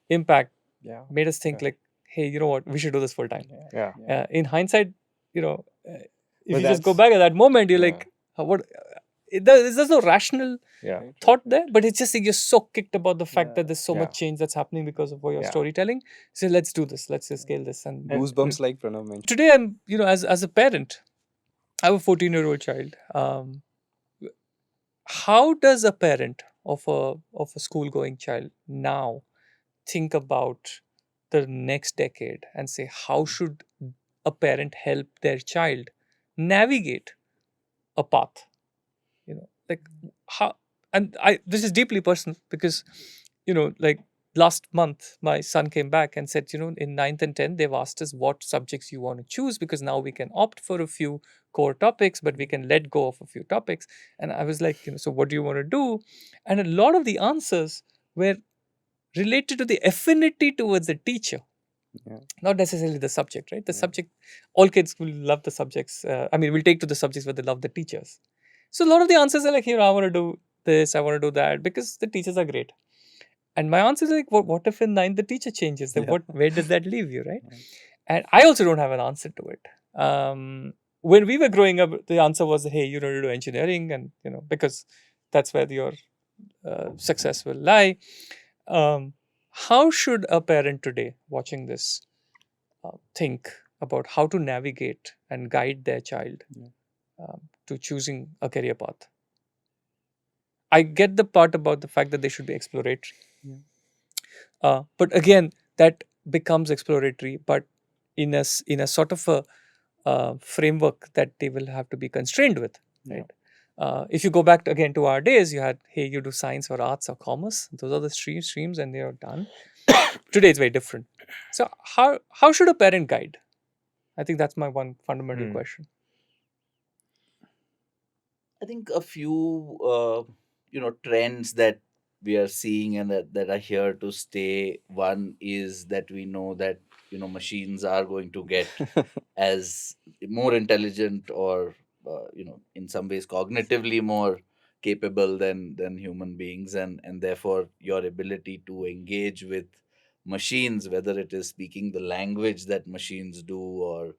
impact Yeah. made us think Yeah. like, hey, you know what? We should do this full time. Yeah. In hindsight, if But you just go that's- back at that moment, you're Yeah. like, what? There's no rational Yeah. thought there, but it's just like you're so kicked about the fact that there's so Yeah. much change that's happening because of your Yeah. storytelling. So let's do this. Let's just scale this. And Goosebumps, like Pranav mentioned. today, I'm, as a parent, I have a 14-year-old child. How does a parent of a school going child now think about the next decade and say, how should a parent help their child navigate a path? Like how? And this is deeply personal because, like last month my son came back and said, in 9th and 10th they've asked us what subjects you want to choose, because now we can opt for a few core topics, but we can let go of a few topics. And I was like, so what do you want to do? And a lot of the answers were related to the affinity towards the teacher. Yeah. Not necessarily the subject, right? The subject, all kids will love the subjects. Will take to the subjects where they love the teachers. So a lot of the answers are like, I want to do this, I want to do that, because the teachers are great. And my answer is like, what if in 9th the teacher changes? Then where does that leave you, right? And I also don't have an answer to it. When we were growing up, the answer was, hey, you need to do engineering, and because that's where your success will lie. How should a parent today watching this think about how to navigate and guide their child to choosing a career path? I get the part about the fact that they should be exploratory. But again, that becomes exploratory, but in a sort of a framework that they will have to be constrained with, right? If you go back again to our days, you had, hey, you do science or arts or commerce. Those are the streams, and they are done. Today it's very different. So how should a parent guide? I think that's my one fundamental question. I think a few trends that we are seeing and that are here to stay. One is that we know that machines are going to get as more intelligent, or in some ways cognitively more capable than human beings, and therefore your ability to engage with machines, whether it is speaking the language that machines do, or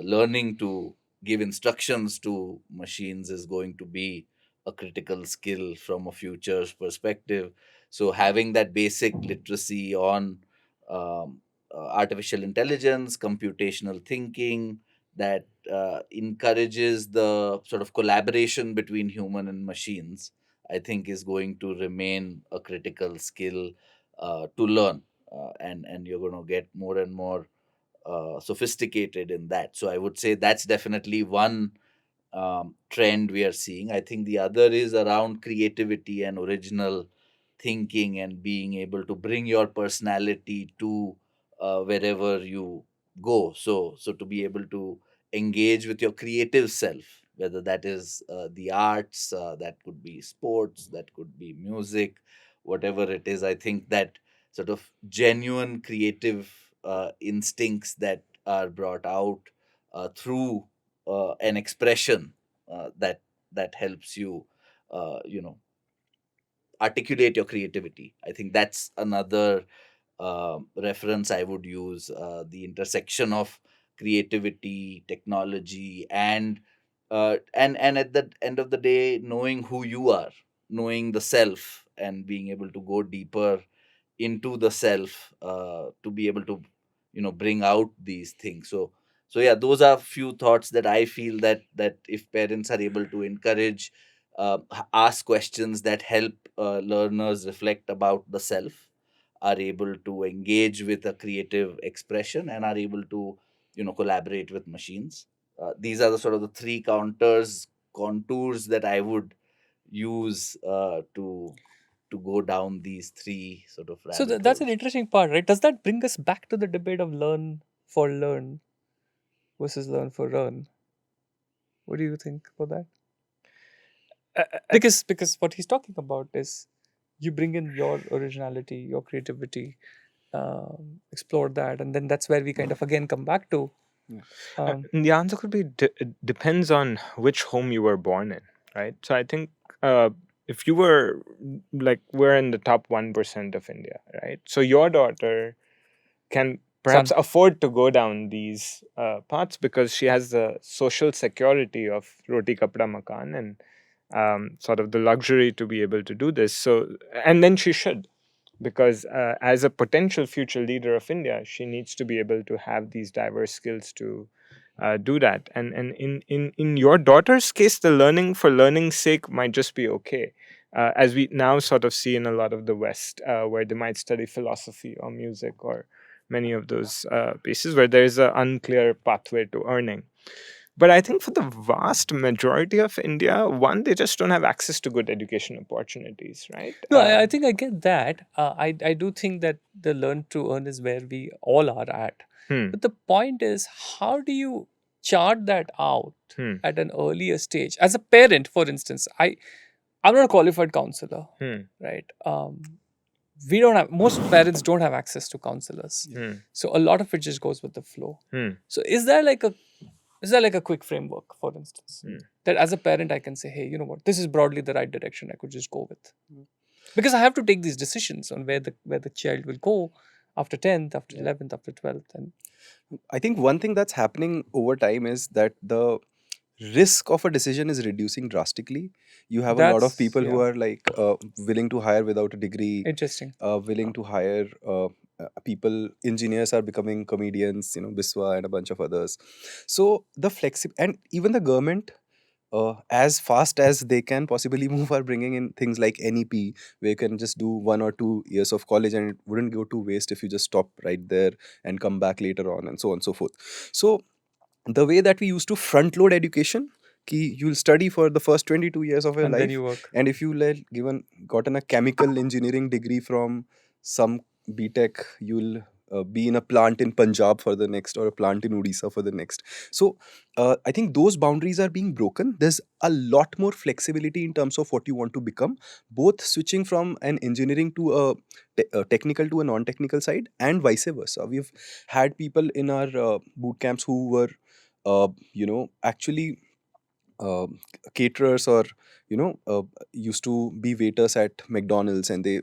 learning to give instructions to machines, is going to be a critical skill from a future's perspective. So having that basic literacy on artificial intelligence, computational thinking, that encourages the sort of collaboration between human and machines, I think is going to remain a critical skill to learn, and you're going to get more and more sophisticated in that. So I would say that's definitely one trend we are seeing. I think the other is around creativity and original thinking, and being able to bring your personality to wherever you go. So to be able to engage with your creative self, whether that is the arts, that could be sports, that could be music, whatever it is. I think that sort of genuine creative instincts that are brought out through an expression that helps you you know articulate your creativity. I think that's another reference I would use, the intersection of creativity, technology, and at the end of the day, knowing who you are, knowing the self, and being able to go deeper into the self to be able to bring out these things. So yeah, those are few thoughts that I feel that if parents are able to encourage, ask questions that help learners reflect about the self, are able to engage with a creative expression, and are able to collaborate with machines. These are the sort of the three contours that I would use to go down these three sort of So rabbit that's an holes. interesting part, right? Does that bring us back to the debate of learn for learn versus learn for learn? What do you think about that? Because what he's talking about is you bring in your originality, your creativity, explore that, and then that's where we kind of again come back to. The answer could be it depends on which home you were born in, right? So I think if you were like we're in the top 1% of India, right? So your daughter can perhaps Son. afford to go down these paths because she has the social security of roti kapda makan and sort of the luxury to be able to do this. So, and then she should, because as a potential future leader of India, she needs to be able to have these diverse skills to do that. And in your daughter's case, the learning for learning's sake might just be okay. As we now sort of see in a lot of the West, where they might study philosophy or music or many of those places where there is an unclear pathway to earning. But I think for the vast majority of India, one, they just don't have access to good education opportunities, right? No, I think I get that. I do think that the learn to earn is where we all are at. But the point is, how do you chart that out at an earlier stage? As a parent, for instance, I'm not a qualified counselor, right? We don't have, most parents don't have access to counselors, so a lot of it just goes with the flow. So is there like a quick framework, for instance, that as a parent I can say, hey, you know what, this is broadly the right direction I could just go with, because I have to take these decisions on where the child will go after 10th, after 11th, after 12th, and I think one thing that's happening over time is that the risk of a decision is reducing drastically. You have a lot of that's people who are like willing to hire without a degree, interesting. willing to hire people. Engineers are becoming comedians, Biswa and a bunch of others. So the and even the government, as fast as they can possibly move, are bringing in things like NEP, where you can just do 1 or 2 years of college and it wouldn't go to waste if you just stop right there and come back later on, and so on and so forth. So the way that we used to front load education, ki you'll study for the first 22 years of your And then life, you work. and if you gotten a chemical engineering degree from some BTech, you'll be in a plant in Punjab for the next, or a plant in Odisha for the next. So I think those boundaries are being broken. There's a lot more flexibility in terms of what you want to become, both switching from an engineering to a technical to a non-technical side, and vice versa. We've had people in our boot camps who were actually uh, caterers, or used to be waiters at McDonald's, and they,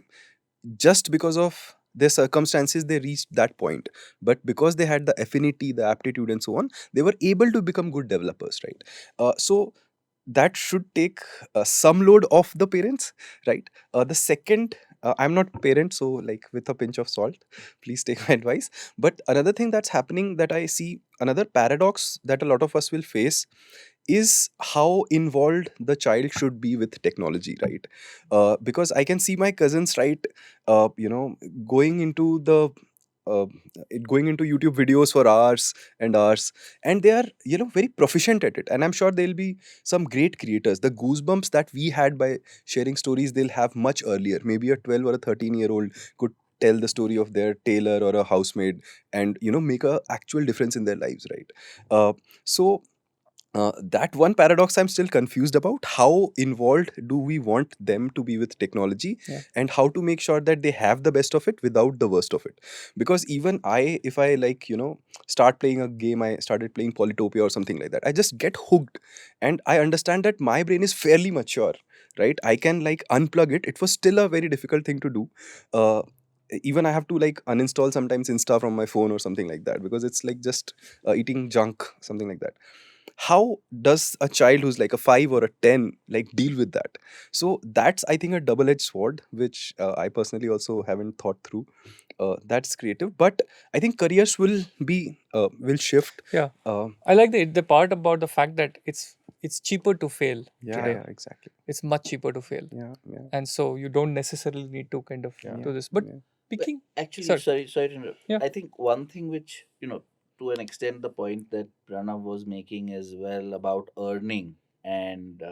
just because of their circumstances, they reached that point, but because they had the affinity, the aptitude, and so on, they were able to become good developers, right? So that should take some load off the parents, right? The second, I'm not parent, so like with a pinch of salt, please take my advice. But another thing that's happening, that I see, another paradox that a lot of us will face, is how involved the child should be with technology, right? Because I can see my cousins, right, uh, you know going into the uh, going into YouTube videos for hours and hours, and they are very proficient at it, and I'm sure there'll be some great creators. The goosebumps that we had by sharing stories, they'll have much earlier. Maybe a 12 or a 13-year-old could tell the story of their tailor or a housemaid, and make a actual difference in their lives, right? So that one paradox I'm still confused about. How involved do we want them to be with technology, Yeah. and how to make sure that they have the best of it without the worst of it? Because even if I start playing a game, I started playing Polytopia or something like that, I just get hooked, and I understand that my brain is fairly mature, right? I can unplug it. It was still a very difficult thing to do. Uh, Even I have to uninstall sometimes Insta from my phone or something like that, because it's like just eating junk, something like that. How does a child who's like a 5 or a 10 deal with that? So that's, I think, a double-edged sword, which I personally also haven't thought through. That's creative, but I think careers will shift. Yeah, uh, I like the part about the fact that it's cheaper to fail yeah, today. yeah, exactly. It's much cheaper to fail, Yeah, yeah, and so you don't necessarily need to kind of yeah, do this. But yeah. But picking, actually, sorry, sorry to interrupt. yeah, I think one thing which, to an extent, the point that Pranav was making as well about earning and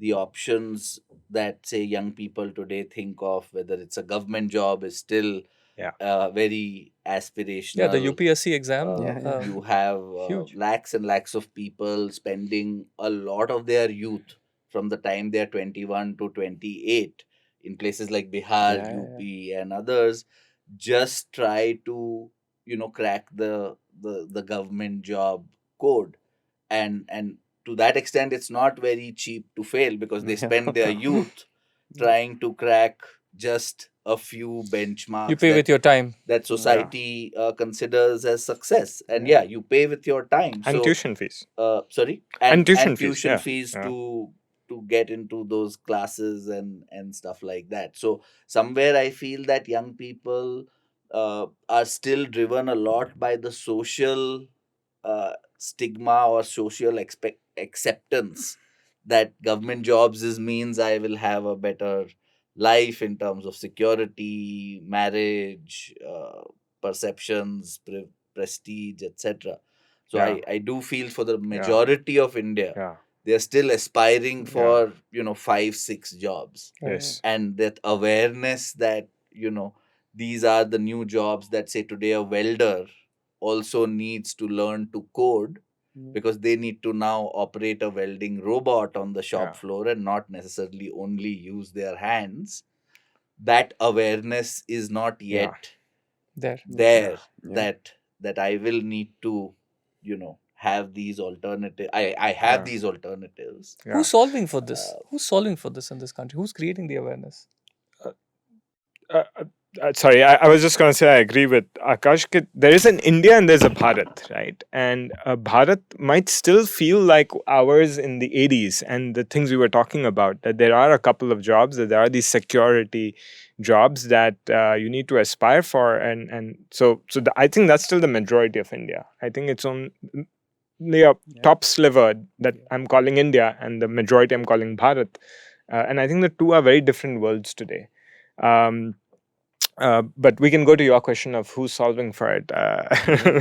the options that, say, young people today think of, whether it's a government job, is still Yeah. very yeah, the aspirational. UPSC exam, Yeah, yeah. You have huge. lakhs and lakhs of people spending a lot of their youth from the time they're 21 to 28 in places like Bihar, Yeah, yeah, UP, and others, just try to crack the government job code, and to that extent it's not very cheap to fail, because they yeah. spend their youth trying to crack just a few You benchmarks pay with your time. that society considers as success. And yeah, you pay with your time. And So tuition fees. sorry, And tuition and fees, tuition yeah. fees Yeah. to get into those classes and stuff like that. So somewhere I feel that young people are still driven a lot by the social stigma or social acceptance that government jobs is means I will have a better life in terms of security, marriage, perceptions, prestige, etc. So Yeah. I do feel for the majority of India, Yeah. they're still aspiring Yeah. for 5-6 jobs, Yes. and that awareness that these are the new jobs, that say today a welder also needs to learn to code, because they need to now operate a welding robot on the shop Yeah. floor and not necessarily only use their hands. That awareness is not Yeah. yet There. there, Yeah. that I will need to have these alternative I have Yeah. these alternatives. Yeah. Who's solving for this? Who's solving for this in this country? Who's creating the awareness? uh, sorry, I was just going to say I agree with Akash. There is an India and there's a Bharat, right? And Bharat might still feel like ours in the 80s, and the things we were talking about, that there are a couple of jobs, that there are these security jobs that you need to aspire for. And so I think that's still the majority of India. I think it's on the top sliver that I'm calling India, and the majority I'm calling Bharat. And I think the two are very different worlds today. But we can go to your question of who's solving for it.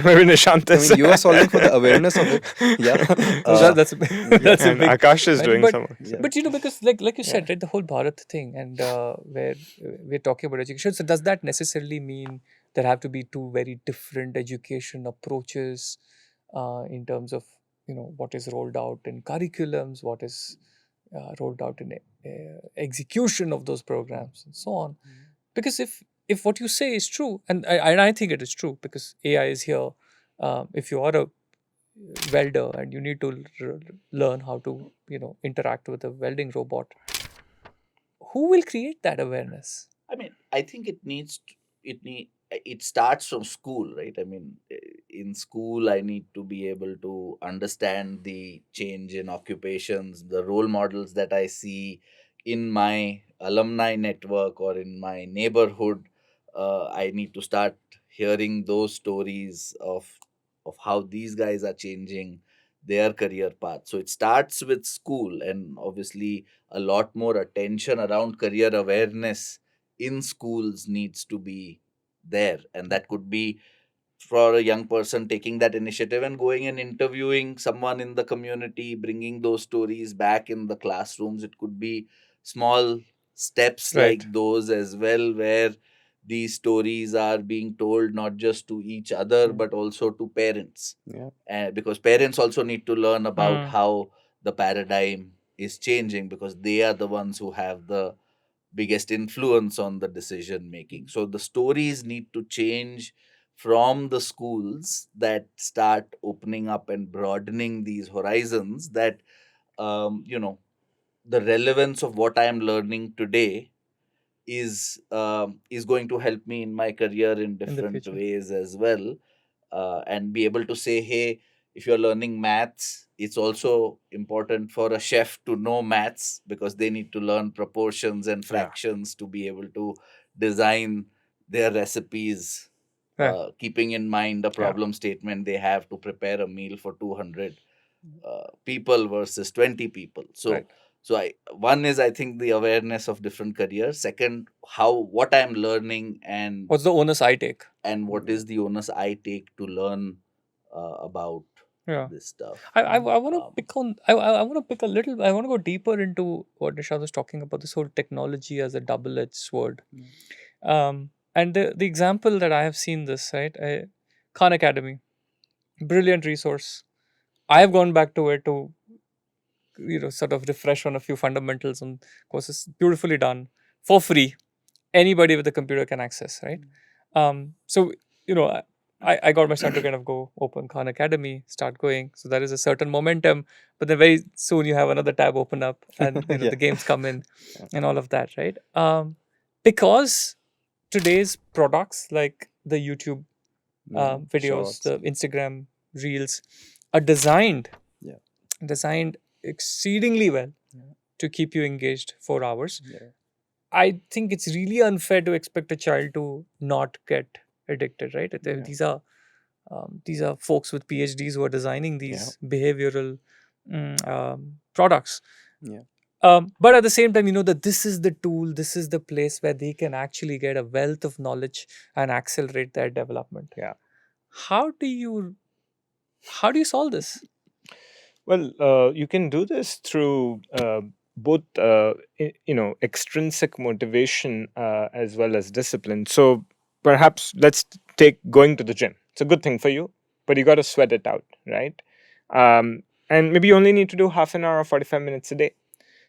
Maybe Nishant I is. mean, you are solving for the awareness of it. Yeah. That's a that's a And big. Akash is right? doing but, some. But because like you said, right, the whole Bharat thing, and where we're talking about education. So does that necessarily mean there have to be two very different education approaches in terms of what is rolled out in curriculums, what is rolled out in execution of those programs, and so on? Because if what you say is true, and I think it is true, because AI is here. If you are a welder and you need to learn how to interact with a welding robot, who will create that awareness? I mean, I think it starts from school, right? I mean, in school, I need to be able to understand the change in occupations, the role models that I see in my alumni network or in my neighborhood. I need to start hearing those stories of how these guys are changing their career path. So it starts with school, and obviously a lot more attention around career awareness in schools needs to be there. And that could be for a young person taking that initiative and going and interviewing someone in the community, bringing those stories back in the classrooms. It could be small steps Right. like those as well, where these stories are being told not just to each other but also to parents. Yeah. Because parents also need to learn about Mm. how the paradigm is changing, because they are the ones who have the biggest influence on the decision making. So the stories need to change from the schools, that start opening up and broadening these horizons, that the relevance of what I am learning today is going to help me in my career in In the different future. ways as well. And be able to say, hey, if you're learning maths, it's also important for a chef to know maths, because they need to learn proportions and fractions to be able to design their recipes, Right. keeping in mind the problem statement they have to prepare a meal for 200 people versus 20 people. So Right. so one is, I think, the awareness of different careers. Second, what I'm learning, and What's the onus I take? what is the onus I take to learn about Yeah. this stuff. I want to pick on I want to pick a little. I want to go deeper into what Nishant was talking about, this whole technology as a double-edged sword. And the example that I have seen this, right, Khan Academy, brilliant resource. I have gone back to it to sort of refresh on a few fundamentals on courses, beautifully done for free. Anybody with a computer can access, right? So you know, I got my son to kind of go open Khan Academy, start going. So there is a certain momentum, but then very soon you have another tab open up, and Yeah. the games come in, and all of that, right? Because today's products like the YouTube Yeah, videos, shorts. the Instagram reels, are designed Yeah. exceedingly well Yeah. to keep you engaged for hours. Yeah. I think it's really unfair to expect a child to not get addicted, right? Yeah. These are folks with PhDs who are designing Yeah. these behavioral products. Yeah. But at the same time, that this is the tool, this is the place where they can actually get a wealth of knowledge and accelerate their development. Yeah. How do you solve this? Well, you can do this through both, extrinsic motivation as well as discipline. So perhaps let's take going to the gym. It's a good thing for you, but you got to sweat it out, right? And maybe you only need to do half an hour or 45 minutes a day.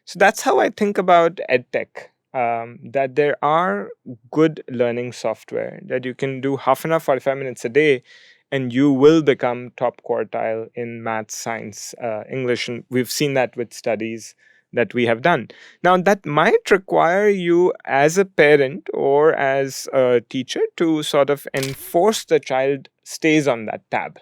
So that's how I think about edtech. That there are good learning software that you can do half an hour, 45 minutes a day, and you will become top quartile in math, science, English. And we've seen that with studies that we have done. Now, that might require you as a parent or as a teacher to sort of enforce the child stays on that tab.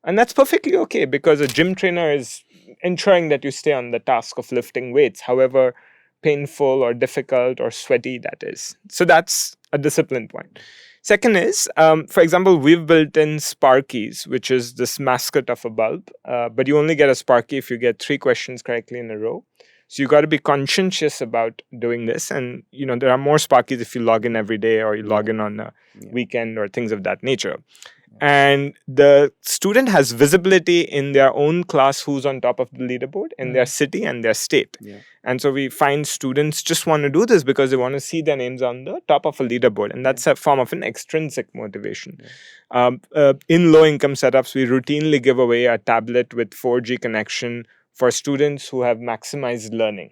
And that's perfectly okay, because a gym trainer is ensuring that you stay on the task of lifting weights, however painful or difficult or sweaty that is. So that's a discipline point. Second is, for example, we've built in Sparkies, which is this mascot of a bulb, but you only get a Sparky if you get 3 questions correctly in a row. So you got to be conscientious about doing this. And, there are more Sparkies if you log in every day or you log in on a weekend or things of that nature. And the student has visibility in their own class who's on top of the leaderboard in their city and their state. Yeah. And so we find students just want to do this because they want to see their names on the top of a leaderboard. And that's a form of an extrinsic motivation. In low income setups, we routinely give away a tablet with 4G connection for students who have maximized learning.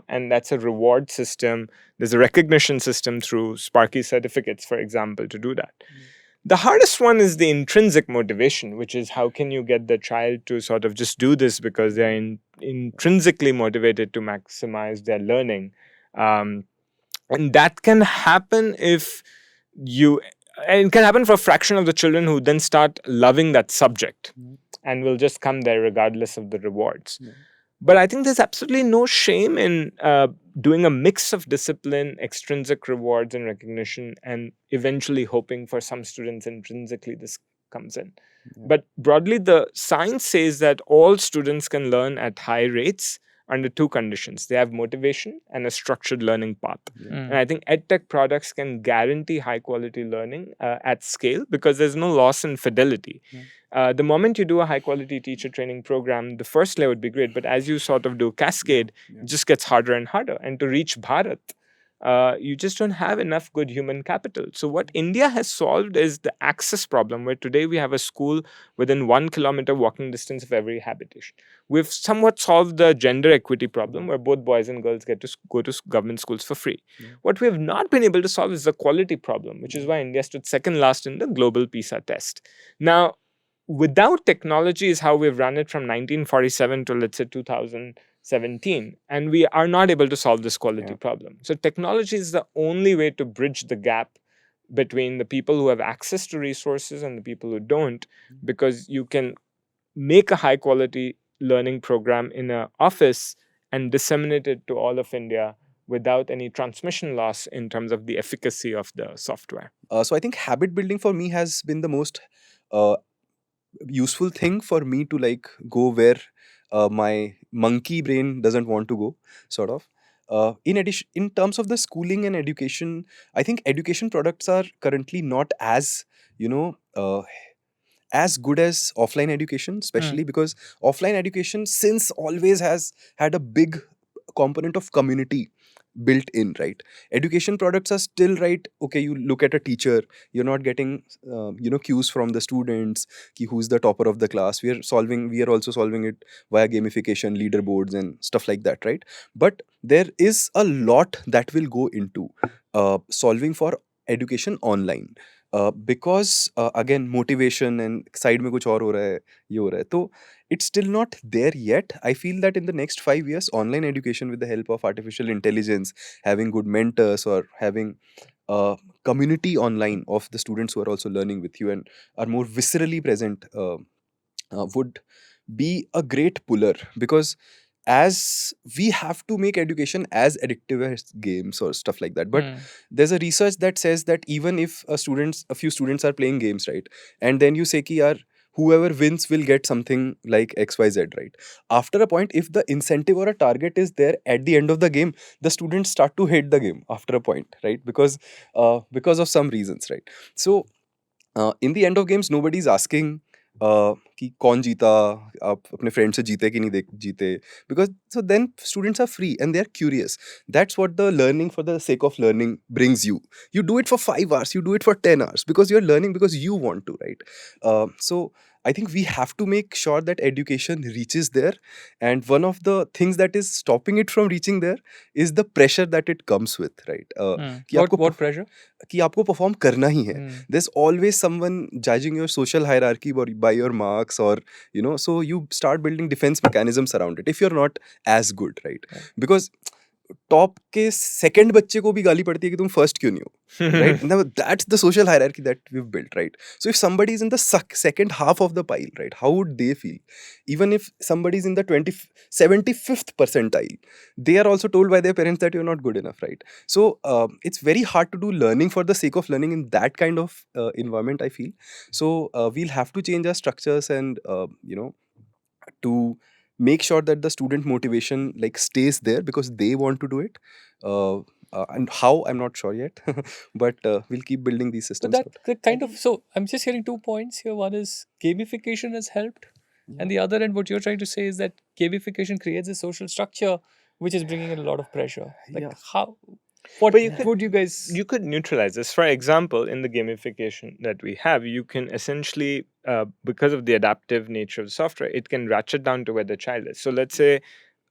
And that's a reward system. There's a recognition system through Sparky certificates, for example, to do that. The hardest one is the intrinsic motivation, which is how can you get the child to sort of just do this because they're intrinsically motivated to maximize their learning. And that can happen and it can happen for a fraction of the children who then start loving that subject and will just come there regardless of the rewards. But I think there's absolutely no shame in doing a mix of discipline, extrinsic rewards and recognition, and eventually hoping for some students intrinsically this comes in. But broadly, the science says that all students can learn at high rates under 2 conditions. They have motivation and a structured learning path. And I think edtech products can guarantee high quality learning at scale because there's no loss in fidelity. The moment you do a high quality teacher training program, the first layer would be great, but as you sort of do cascade, it just gets harder and harder. And to reach Bharat, you just don't have enough good human capital. So what India has solved is the access problem, where today we have a school within 1 kilometer walking distance of every habitation. We've somewhat solved the gender equity problem, where both boys and girls get to go to government schools for free. What we have not been able to solve is the quality problem, which is why India stood second last in the global PISA test. Now, without technology is how we've run it from 1947 to, let's say, 2017. And we are not able to solve this quality problem. So technology is the only way to bridge the gap between the people who have access to resources and the people who don't, because you can make a high quality learning program in an office and disseminate it to all of India without any transmission loss in terms of the efficacy of the software. So I think habit building for me has been the most useful thing for me to go where my monkey brain doesn't want to go, sort of. In addition, in terms of the schooling and education, I think education products are currently not as as good as offline education, especially because offline education since always has had a big component of community. built in, right? Education products are still, right, okay, you look at a teacher, you're not getting cues from the students, ki who's the topper of the class. We are also solving it via gamification, leaderboards and stuff like that, right? But there is a lot that will go into solving for education online, because again, motivation and side में कुछ और हो रहा है, ये हो रहा है, तो it's still not there yet. I feel that in the next 5 years, online education with the help of artificial intelligence, having good mentors or having a community online of the students who are also learning with you and are more viscerally present, would be a great puller, because as we have to make education as addictive as games or stuff like that. But Hmm. there's a research that says that even if a few students are playing games, right, and then you say ki yaar, whoever wins will get something like xyz, right? After a point, if the incentive or a target is there at the end of the game, the students start to hate the game after a point, right? Because of some reasons, right? So in the end of games, nobody's asking कि कौन जीता, आप अपने friend से जीते कि नहीं जीते, because so then students are free and they're curious. That's what the learning for the sake of learning brings you. You do it for 5 hours, you do it for 10 hours because you're learning because you want to, right? So I think we have to make sure that education reaches there, and one of the things that is stopping it from reaching there is the pressure that it comes with, right? कि आपको What pressure? कि आपको perform करना ही है. Hmm. There's always someone judging your social hierarchy by your marks, or so you start building defense mechanisms around it if you're not as good, right? Right. Because top के second बच्चे को भी गाली पड़ती है कि तुम फर्स्ट क्यों नहीं हो, right? Now that's the social hierarchy that we've built, right? So if somebody is in the second half of the pile, right, how would they feel? Even if somebody is in the 75th percentile, they are also told by their parents that you're not good enough, right? So it's very hard to do learning for the sake of learning in that kind of environment, I feel. So we'll have to change our structures and to make sure that the student motivation like stays there because they want to do it. And how, I'm not sure yet, but we'll keep building these So systems out. that kind of, so I'm just hearing 2 points here. One is gamification has helped, and the other end, what you're trying to say is that gamification creates a social structure which is bringing in a lot of pressure. Like Yeah. how, what But you could- would you guys? You could neutralize this. For example, in the gamification that we have, you can essentially, because of the adaptive nature of the software, it can ratchet down to where the child is. So let's say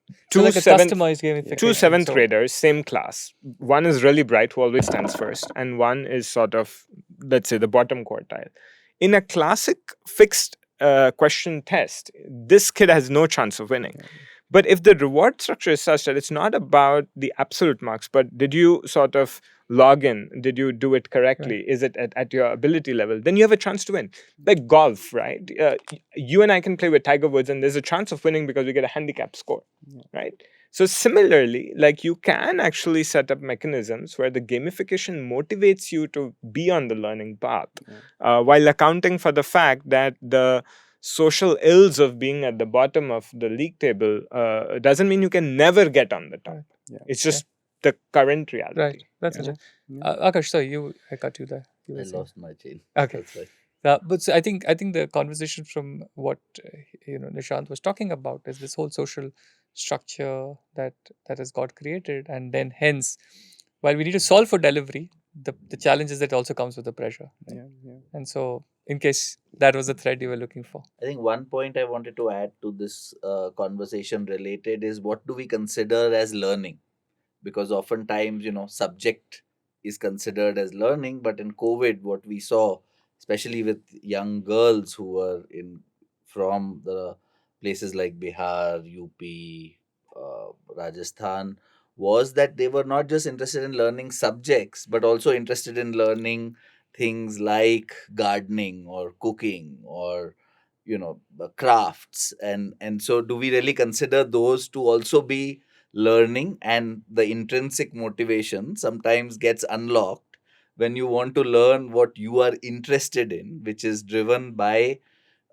So two like a seventh customized gamification. two seventh so, graders, same class. One is really bright, who always stands first, and one is sort of, let's say, the bottom quartile. In a classic fixed question test, this kid has no chance of winning. But if the reward structure is such that it's not about the absolute marks, but did you sort of log in? Did you do it correctly? Is it at your ability level? Then you have a chance to win. Like golf, right? You and I can play with Tiger Woods, and there's a chance of winning because we get a handicap score, right? So similarly, like you can actually set up mechanisms where the gamification motivates you to be on the learning path, while accounting for the fact that the social ills of being at the bottom of the league table doesn't mean you can never get on the top. Right. Yeah. It's just the current reality. right, that's Yeah. it. Akash, sorry, I cut you there. You I were saying. lost my chain. Okay. That's why. But so I think the conversation from what Nishant was talking about is this whole social structure that has got created, and then hence, while we need to solve for delivery, the challenge is that it also comes with the pressure. Right? Yeah. And so, in case that was the thread you were looking for, I think one point I wanted to add to this conversation related is what do we consider as learning? Because oftentimes, subject is considered as learning, but in COVID, what we saw, especially with young girls who were from the places like Bihar, UP, Rajasthan, was that they were not just interested in learning subjects, but also interested in learning things like gardening or cooking or crafts, and so do we really consider those to also be learning? And the intrinsic motivation sometimes gets unlocked when you want to learn what you are interested in, which is driven by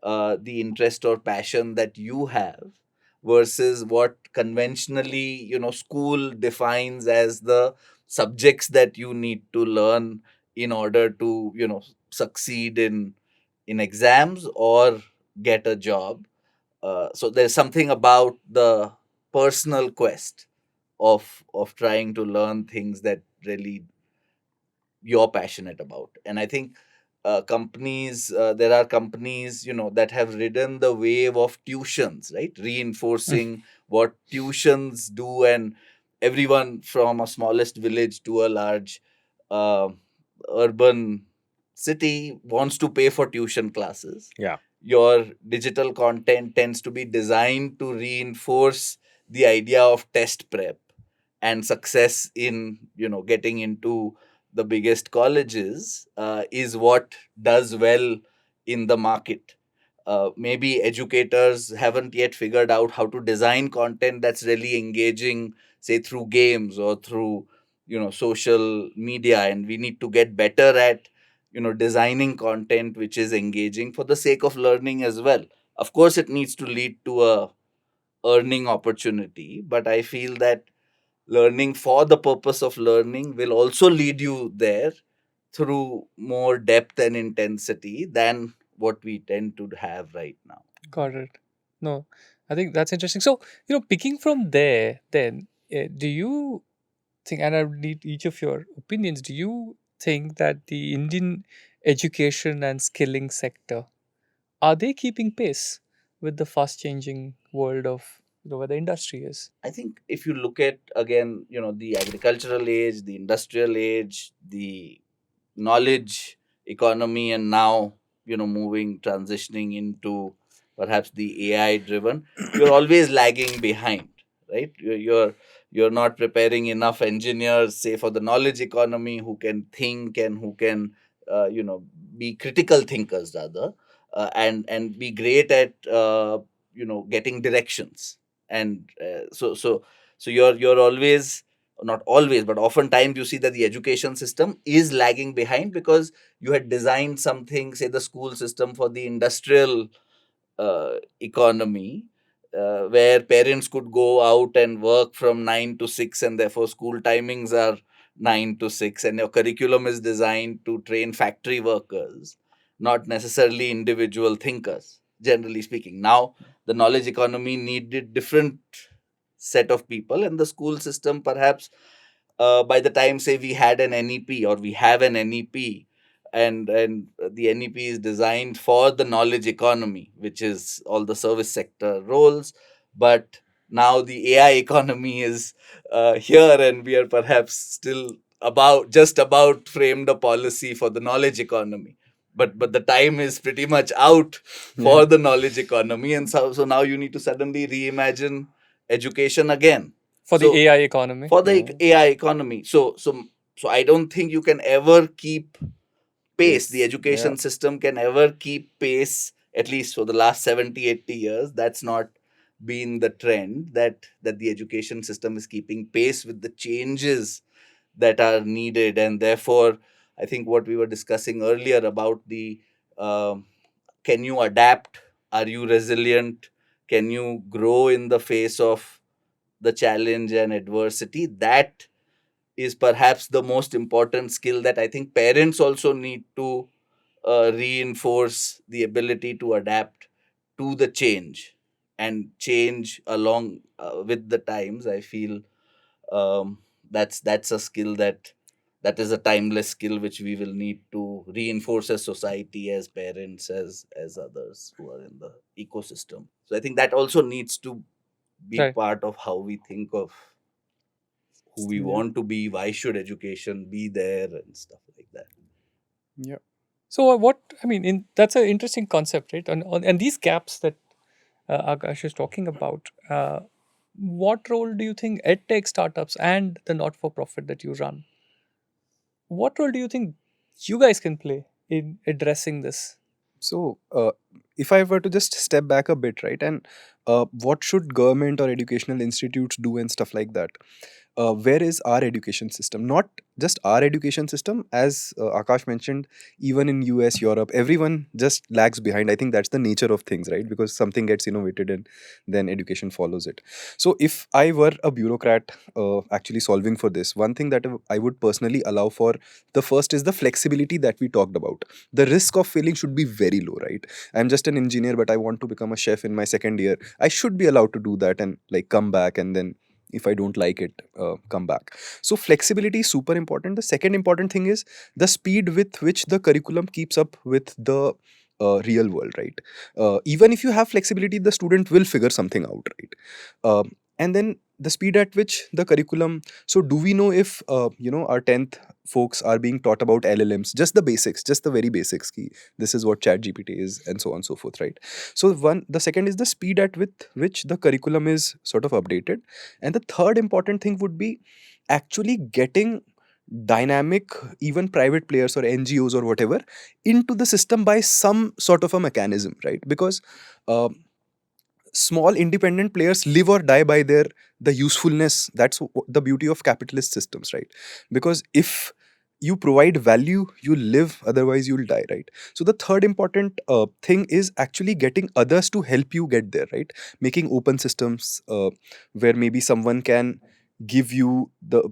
the interest or passion that you have, versus what conventionally school defines as the subjects that you need to learn in order to succeed in exams or get a job. So there's something about the personal quest of trying to learn things that really you're passionate about. And I think there are companies, that have ridden the wave of tuitions, right, reinforcing what tuitions do. And everyone from a smallest village to a large uh, urban city wants to pay for tuition classes. Yeah. Your digital content tends to be designed to reinforce the idea of test prep and success in, getting into the biggest colleges is what does well in the market. Maybe educators haven't yet figured out how to design content that's really engaging, say through games or through, social media. And we need to get better at, designing content which is engaging for the sake of learning as well. Of course, it needs to lead to a earning opportunity, but I feel that learning for the purpose of learning will also lead you there through more depth and intensity than what we tend to have right now. Got it. No, I think that's interesting. So, picking from there, then, do you think, and I need each of your opinions, do you think that the Indian education and skilling sector, are they keeping pace with the fast changing world of, where the industry is? I think if you look at, again, the agricultural age, the industrial age, the knowledge economy, and now, transitioning into perhaps the AI driven, you're always lagging behind, right? You're not preparing enough engineers, say, for the knowledge economy, who can think and who can be critical thinkers rather, and be great at getting directions. And so you're always, not always, but oftentimes you see that the education system is lagging behind because you had designed something, say the school system, for the industrial economy, where parents could go out and work from 9 to 6, and therefore school timings are 9 to 6, and your curriculum is designed to train factory workers, not necessarily individual thinkers, generally speaking. Now, the knowledge economy needed different set of people, and the school system, perhaps, by the time, say, we had an NEP or we have an NEP, and the NEP is designed for the knowledge economy, which is all the service sector roles. But now the AI economy is here, and we are perhaps still just about framed a policy for the knowledge economy. But the time is pretty much out for the knowledge economy, and so now you need to suddenly reimagine education again For the AI economy? for the AI economy. So I don't think you can ever keep pace. The education system can ever keep pace, at least for the last 70, 80 years. That's not been the trend, that the education system is keeping pace with the changes that are needed. And therefore, I think what we were discussing earlier about the can you adapt? Are you resilient? Can you grow in the face of the challenge and adversity? That is perhaps the most important skill that I think parents also need to reinforce, the ability to adapt to the change and change along with the times. I feel that's a skill that is a timeless skill which we will need to reinforce as society, as parents, as others who are in the ecosystem. So I think that also needs to be Right. part of how we think of who we want to be, why should education be there, and stuff like that. So that's an interesting concept, right? And these gaps that Akash is talking about, what role do you think edtech startups and the not-for-profit that you run, what role do you think you guys can play in addressing this? So, if I were to just step back a bit, right, and what should government or educational institutes do and stuff like that? Where is our education system? Not just our education system, as Akash mentioned, even in US, Europe, everyone just lags behind. I think that's the nature of things, right? Because something gets innovated and then education follows it. So if I were a bureaucrat actually solving for this, one thing that I would personally allow for, the first is the flexibility that we talked about. The risk of failing should be very low, right? I'm just an engineer, but I want to become a chef in my second year. I should be allowed to do that and like come back and then if I don't like it, come back. So flexibility is super important. The second important thing is the speed with which the curriculum keeps up with the real world, right? Even if you have flexibility, the student will figure something out, right? And then the speed at which the curriculum. So do we know if our 10th folks are being taught about LLMs, just the basics, just the very basics, ki this is what chat GPT is, and so on and so forth, right? So the second is the speed at with which the curriculum is sort of updated. And the third important thing would be actually getting dynamic, even private players or NGOs or whatever, into the system by some sort of a mechanism, right? Because uh, small independent players live or die by the usefulness. That's the beauty of capitalist systems, right? Because if you provide value, you live, otherwise you'll die, right? So the third important thing is actually getting others to help you get there, right? Making open systems, where maybe someone can give you the,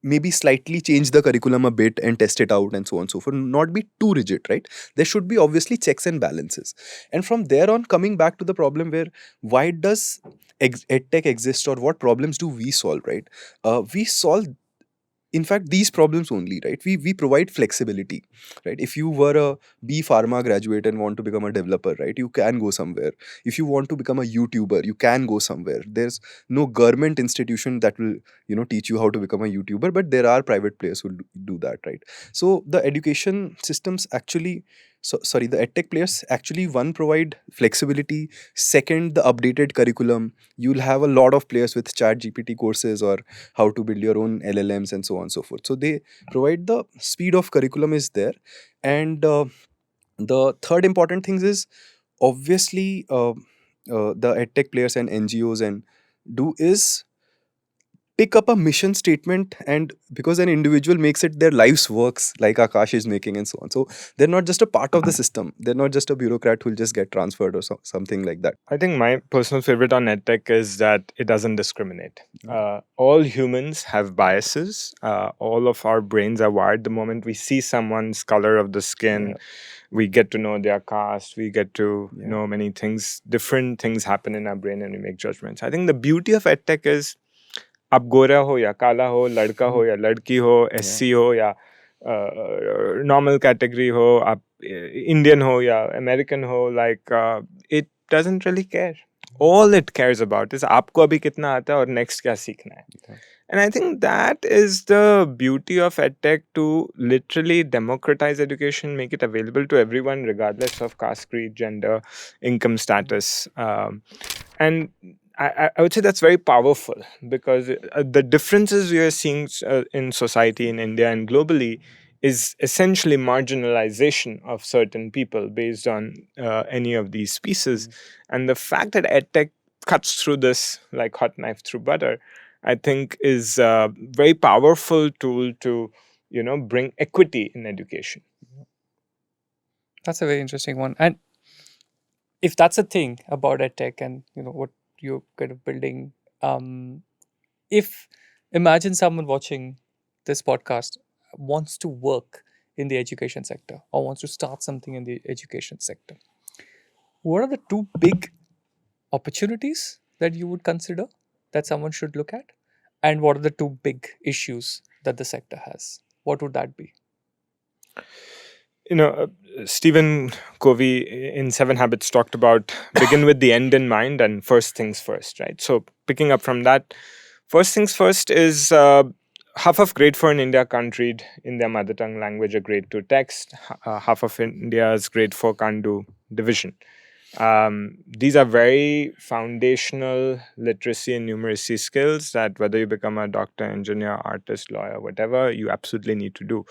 maybe slightly change the curriculum a bit and test it out, and so on and so forth, not be too rigid, right? There should be obviously checks and balances. And from there on, coming back to the problem where why does edtech exist, or what problems do we solve, right? We solve, in fact, these problems only, right? We provide flexibility, right? If you were a B pharma graduate and want to become a developer, right, you can go somewhere. If you want to become a YouTuber, you can go somewhere. There's no government institution that will teach you how to become a YouTuber, but there are private players who do that, right? So the education systems actually, sorry, the edtech players actually, one, provide flexibility. Second, the updated curriculum. You'll have a lot of players with chat GPT courses, or how to build your own LLMs, and so on and so forth. So they provide the speed of curriculum is there. And the third important thing is obviously the edtech players and NGOs and do is pick up a mission statement, and because an individual makes it their life's works, like Akash is making, and so on. So they're not just a part of the system, they're not just a bureaucrat who'll just get transferred or something like that. I think my personal favorite on edtech is that it doesn't discriminate. All humans have biases. All of our brains are wired. The moment we see someone's color of the skin, we get to know their caste, we get to know many things. Different things happen in our brain and we make judgments. I think the beauty of edtech is आप गोरा हो या काला हो, लड़का हो या लड़की हो, SC हो या normal category हो, आप Indian हो या American हो, like it doesn't really care. All it cares about is आपको अभी कितना आता है और next क्या सीखना है. And I think that is the beauty of edtech, to literally democratize education, make it available to everyone regardless of caste, creed, gender, income status. And I would say that's very powerful, because the differences we are seeing in society in India and globally is essentially marginalization of certain people based on any of these pieces. And the fact that edtech cuts through this like hot knife through butter, I think is a very powerful tool to bring equity in education. That's a very interesting one. And if that's a thing about edtech and what you're kind of building, if imagine someone watching this podcast wants to work in the education sector or wants to start something in the education sector, what are the two big opportunities that you would consider that someone should look at, and what are the two big issues that the sector has? What would that be? Stephen Covey in 7 Habits talked about begin with the end in mind and first things first, right? So picking up from that, first things first is half of grade 4 in India can't read in their mother tongue language a grade 2 text. Half of India's grade 4 can't do division. These are very foundational literacy and numeracy skills that whether you become a doctor, engineer, artist, lawyer, whatever, you absolutely need to do.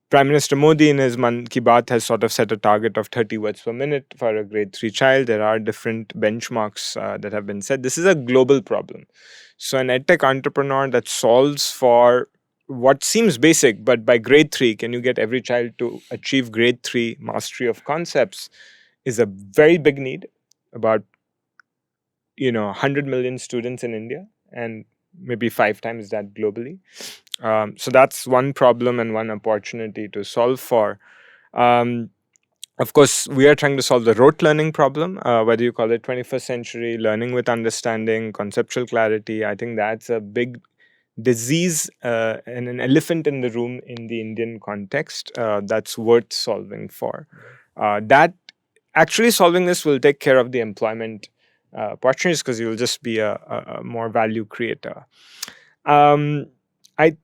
Prime Minister Modi in his Man Ki Baat has sort of set a target of 30 words per minute for a grade 3 child. There are different benchmarks that have been set. This is a global problem. So an edtech entrepreneur that solves for what seems basic, but by grade 3, can you get every child to achieve grade 3 mastery of concepts, is a very big need. About 100 million students in India and maybe 5 times that globally. So that's one problem and one opportunity to solve for. Of course, we are trying to solve the rote learning problem, whether you call it 21st century learning with understanding, conceptual clarity. I think that's a big disease and an elephant in the room in the Indian context that's worth solving for. That actually solving this will take care of the employment opportunities because you'll just be a more value creator. I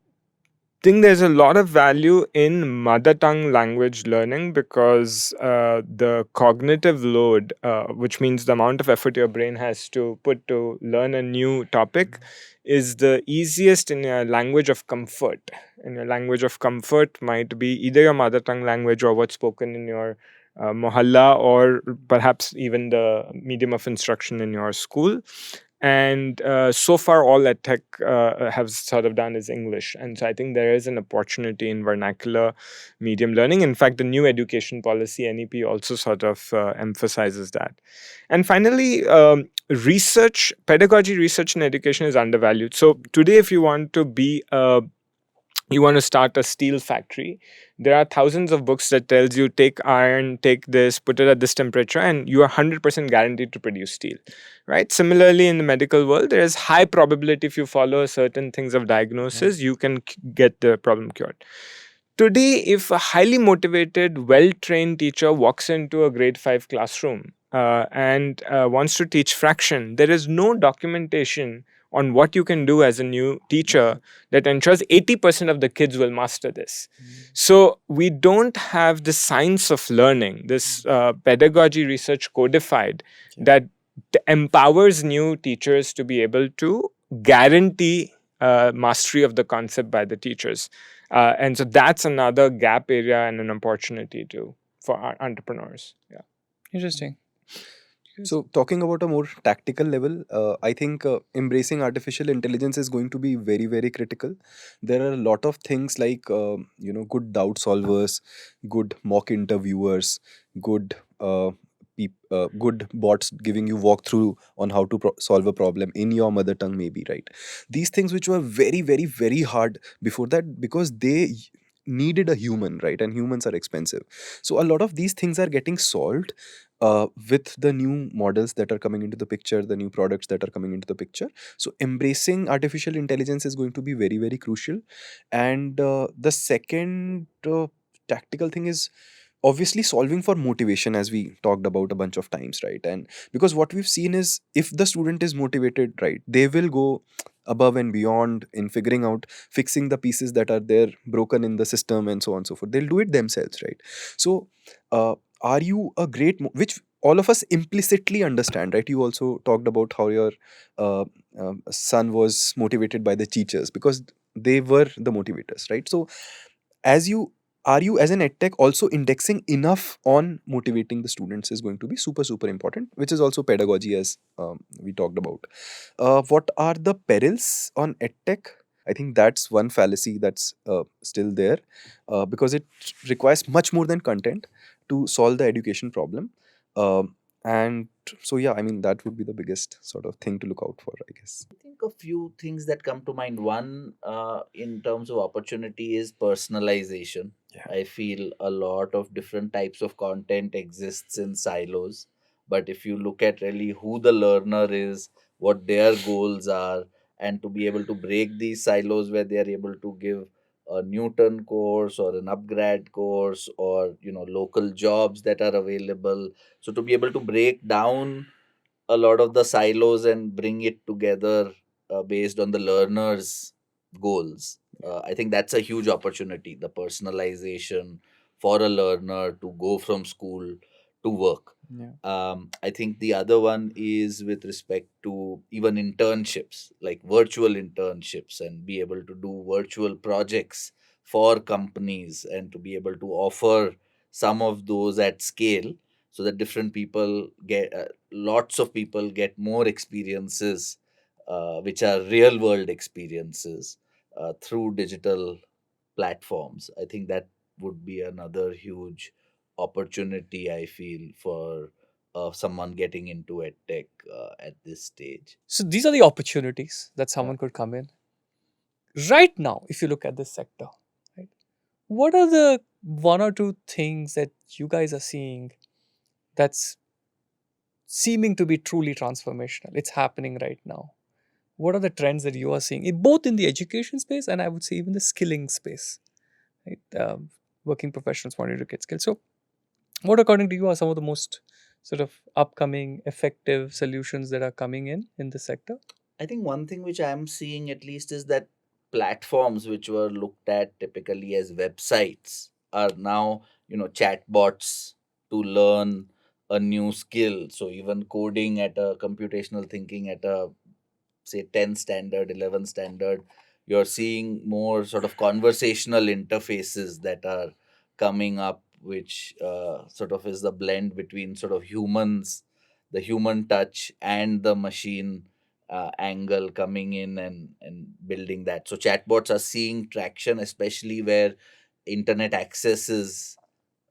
think there's a lot of value in mother tongue language learning because the cognitive load, which means the amount of effort your brain has to put to learn a new topic, is the easiest in a language of comfort. And your language of comfort might be either your mother tongue language or what's spoken in your mohalla, or perhaps even the medium of instruction in your school. And so far all edtech have sort of done is English, and so I think there is an opportunity in vernacular medium learning. In fact, the new education policy, NEP, also sort of emphasizes that. And finally, pedagogy research in education is undervalued. So today, if you want to be a you want to start a steel factory, there are thousands of books that tells you take iron, take this, put it at this temperature, and you are 100% guaranteed to produce steel, right? Similarly, in the medical world, there is high probability if you follow certain things of diagnosis, you can get the problem cured. Today, if a highly motivated, well-trained teacher walks into a grade 5 classroom and wants to teach fraction, there is no documentation on what you can do as a new teacher that ensures 80% of the kids will master this. So we don't have the science of learning, this pedagogy research codified that empowers new teachers to be able to guarantee mastery of the concept by the teachers. And so that's another gap area and an opportunity too for our entrepreneurs. Yeah. Interesting. So, talking about a more tactical level, I think embracing artificial intelligence is going to be very, very critical. There are a lot of things like, good doubt solvers, good mock interviewers, good good bots giving you walkthrough on how to solve a problem in your mother tongue, maybe, right? These things which were very, very, very hard before that because they needed a human, right? And humans are expensive. So a lot of these things are getting solved with the new models that are coming into the picture, the new products that are coming into the picture. So embracing artificial intelligence is going to be very, very crucial. And the second tactical thing is obviously solving for motivation, as we talked about a bunch of times, right? And because what we've seen is if the student is motivated, right, they will go above and beyond in figuring out, fixing the pieces that are there broken in the system and so on and so forth. They'll do it themselves, right? So are you a great which all of us implicitly understand, right? You also talked about how your uh, son was motivated by the teachers because they were the motivators, right? So as you are you as an edtech also indexing enough on motivating the students is going to be super, super important, which is also pedagogy, as we talked about. What are the perils on edtech? I think that's one fallacy that's still there, because it requires much more than content to solve the education problem. And so yeah, I mean, that would be the biggest sort of thing to look out for, I guess. I think a few things that come to mind. One, in terms of opportunity, is personalization. Yeah. I feel a lot of different types of content exists in silos, but if you look at really who the learner is, what their goals are, and to be able to break these silos where they are able to give a Newton course or an upgrad course or local jobs that are available. So to be able to break down a lot of the silos and bring it together based on the learner's goals. I think that's a huge opportunity, the personalization for a learner to go from school to work. Yeah. I think the other one is with respect to even internships, like virtual internships, and be able to do virtual projects for companies and to be able to offer some of those at scale so that different people get lots of people get more experiences which are real world experiences through digital platforms. I think that would be another huge opportunity, I feel, for someone getting into edtech at this stage. So these are the opportunities that someone could come in. Right now, if you look at this sector, right, what are the one or two things that you guys are seeing that's seeming to be truly transformational. It's happening right now. What are the trends that you are seeing, both in the education space and I would say even the skilling space, right? Working professionals wanting to get skills. So, what according to you are some of the most sort of upcoming effective solutions that are coming in the sector? I think one thing which I'm seeing at least is that platforms which were looked at typically as websites are now, chatbots to learn a new skill. So even coding at a computational thinking at a say 10 standard, 11 standard, you're seeing more sort of conversational interfaces that are coming up, which sort of is the blend between sort of humans, the human touch, and the machine angle coming in and building that. So chatbots are seeing traction, especially where internet access is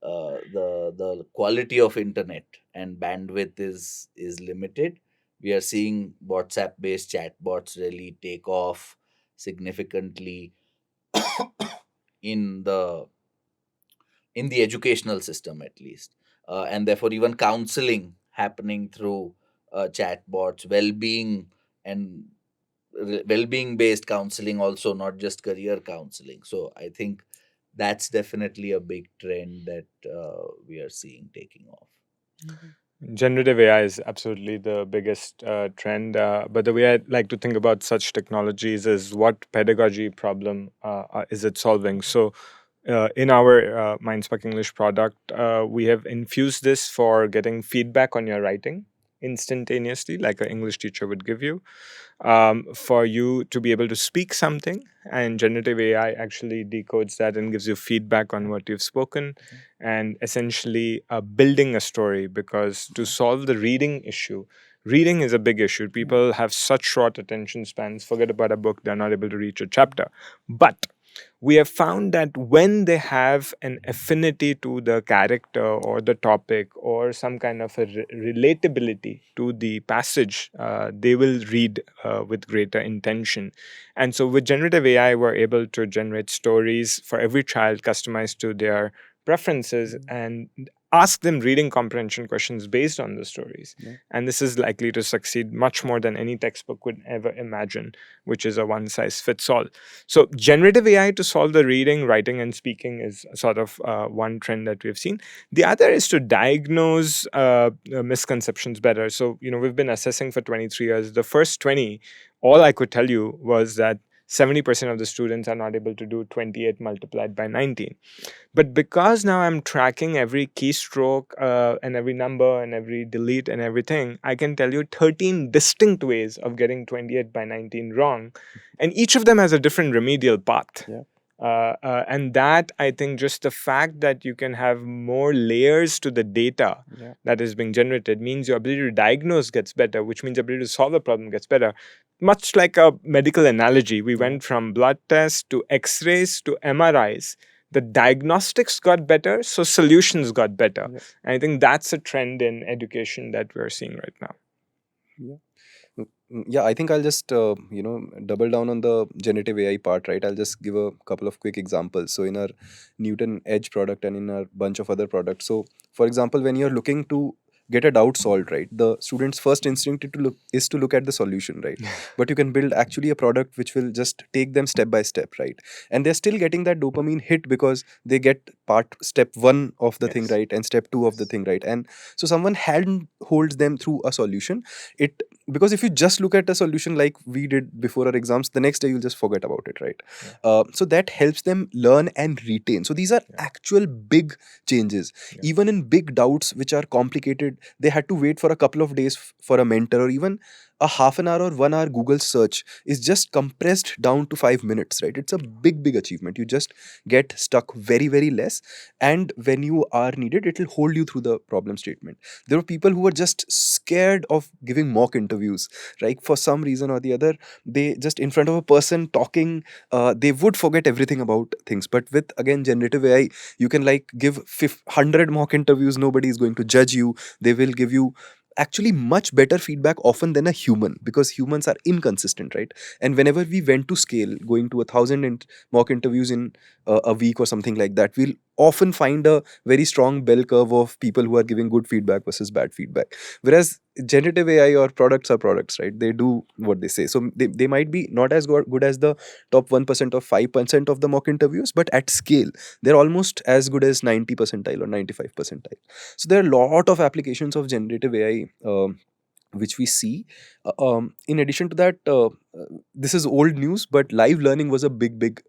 the quality of internet and bandwidth is limited. We are seeing WhatsApp based chatbots really take off significantly in the educational system at least, and therefore even counseling happening through chatbots, well-being and well-being based counseling also, not just career counseling. So I think that's definitely a big trend that we are seeing taking off. Generative AI is absolutely the biggest trend. But the way I like to think about such technologies is what pedagogy problem is it solving? So, in our MindSpark English product, we have infused this for getting feedback on your writing instantaneously, like an English teacher would give you, for you to be able to speak something. And generative AI actually decodes that and gives you feedback on what you've spoken, and essentially building a story. Because to solve the reading issue, reading is a big issue. People have such short attention spans, forget about a book, they're not able to reach a chapter. But we have found that when they have an affinity to the character or the topic or some kind of a relatability to the passage, they will read with greater intention. And so with generative AI, we're able to generate stories for every child customized to their preferences and ask them reading comprehension questions based on the stories. And this is likely to succeed much more than any textbook would ever imagine, which is a one size fits all. So generative AI to solve the reading, writing, and speaking is sort of one trend that we've seen. The other is to diagnose misconceptions better. So, we've been assessing for 23 years. The first 20, all I could tell you was that 70% of the students are not able to do 28 multiplied by 19. But because now I'm tracking every keystroke and every number and every delete and everything, I can tell you 13 distinct ways of getting 28 by 19 wrong. And each of them has a different remedial path. Yeah. And that, I think, just the fact that you can have more layers to the data that is being generated means your ability to diagnose gets better, which means your ability to solve the problem gets better. Much like a medical analogy, we went from blood tests to X-rays to MRIs. The diagnostics got better, so solutions got better. And I think that's a trend in education that we're seeing right now. Yeah, I think I'll just double down on the generative AI part, right? I'll just give a couple of quick examples. So in our Newton Edge product and in our bunch of other products, so for example, when you're looking to get a doubt solved, right, the student's first instinct is to look at the solution, right? But you can build actually a product which will just take them step by step, right? And they're still getting that dopamine hit because they get step one of the thing right and step two of the thing right. And so someone hand holds them through a solution. It Because if you just look at a solution like we did before our exams, the next day you'll just forget about it, right? So that helps them learn and retain. So these are actual big changes. Even in big doubts which are complicated, they had to wait for a couple of days for a mentor, or even a half an hour or 1 hour Google search is just compressed down to 5 minutes, right? It's a big achievement. You just get stuck very less, and when you are needed, it will hold you through the problem statement. There were people who were just scared of giving mock interviews, right? For some reason or the other, they just in front of a person talking, they would forget everything about things. But with, again, generative AI, you can like give 100 mock interviews. Nobody is going to judge you. They will give you actually much better feedback often than a human, because humans are inconsistent, right? And whenever we went to scale, going to 1,000 mock interviews in a week or something like that, we'll often find a very strong bell curve of people who are giving good feedback versus bad feedback. Whereas generative AI or products are products, right? They do what they say. So they might be not as good as the top 1% or 5% of the mock interviews, but at scale, they're almost as good as 90 percentile or 95 percentile. So there are a lot of applications of generative AI which we see. In addition to that, this is old news, but live learning was a big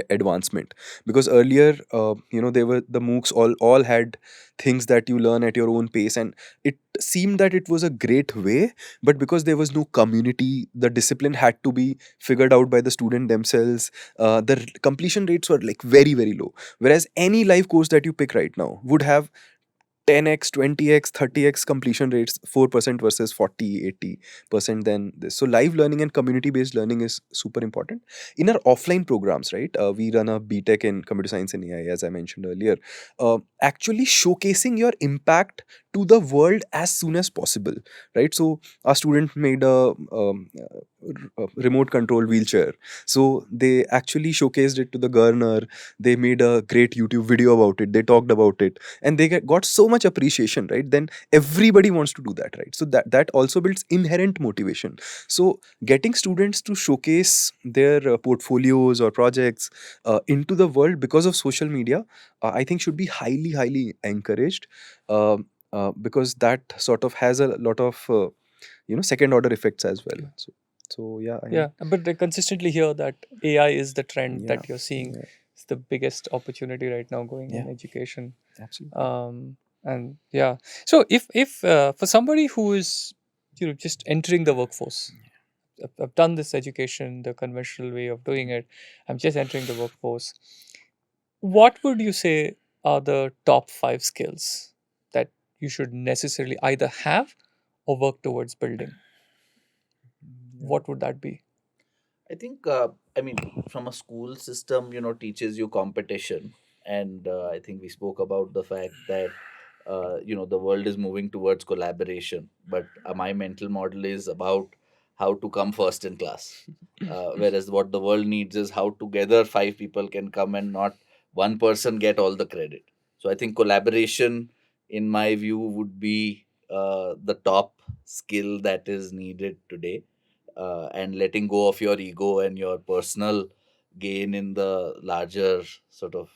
advancement, because earlier they were the MOOCs all had things that you learn at your own pace, and it seemed that it was a great way, but because there was no community, the discipline had to be figured out by the student themselves. The completion rates were like very low, whereas any live course that you pick right now would have 10x, 20x, 30x completion rates, 4% versus 40, 80%. Then this. So live learning and community based learning is super important. In our offline programs, right, we run a BTech in computer science and AI, as I mentioned earlier. Actually showcasing your impact to the world as soon as possible, right? So our student made a remote control wheelchair. So they actually showcased it to the governor. They made a great YouTube video about it. They talked about it, and they got so much appreciation, right? Then everybody wants to do that, right? So that also builds inherent motivation. So getting students to showcase their portfolios or projects into the world because of social media, I think should be highly encouraged, because that sort of has a lot of second order effects as well. So yeah, Yeah, but I consistently hear that AI is the trend yeah, that you're seeing. yeah, It's the biggest opportunity right now going in Yeah. education. absolutely. And yeah, so if for somebody who is just entering the workforce, I've done this education the conventional way of doing it. I'm just entering the workforce. What would you say are the top 5 skills that you should necessarily either have or work towards building? What would that be? I think, I mean, from a school system, teaches you competition. And I think we spoke about the fact that, the world is moving towards collaboration. But my mental model is about how to come first in class. Whereas what the world needs is how together 5 people can come and not one person get all the credit. So I think collaboration, in my view, would be the top skill that is needed today, and letting go of your ego and your personal gain in the larger sort of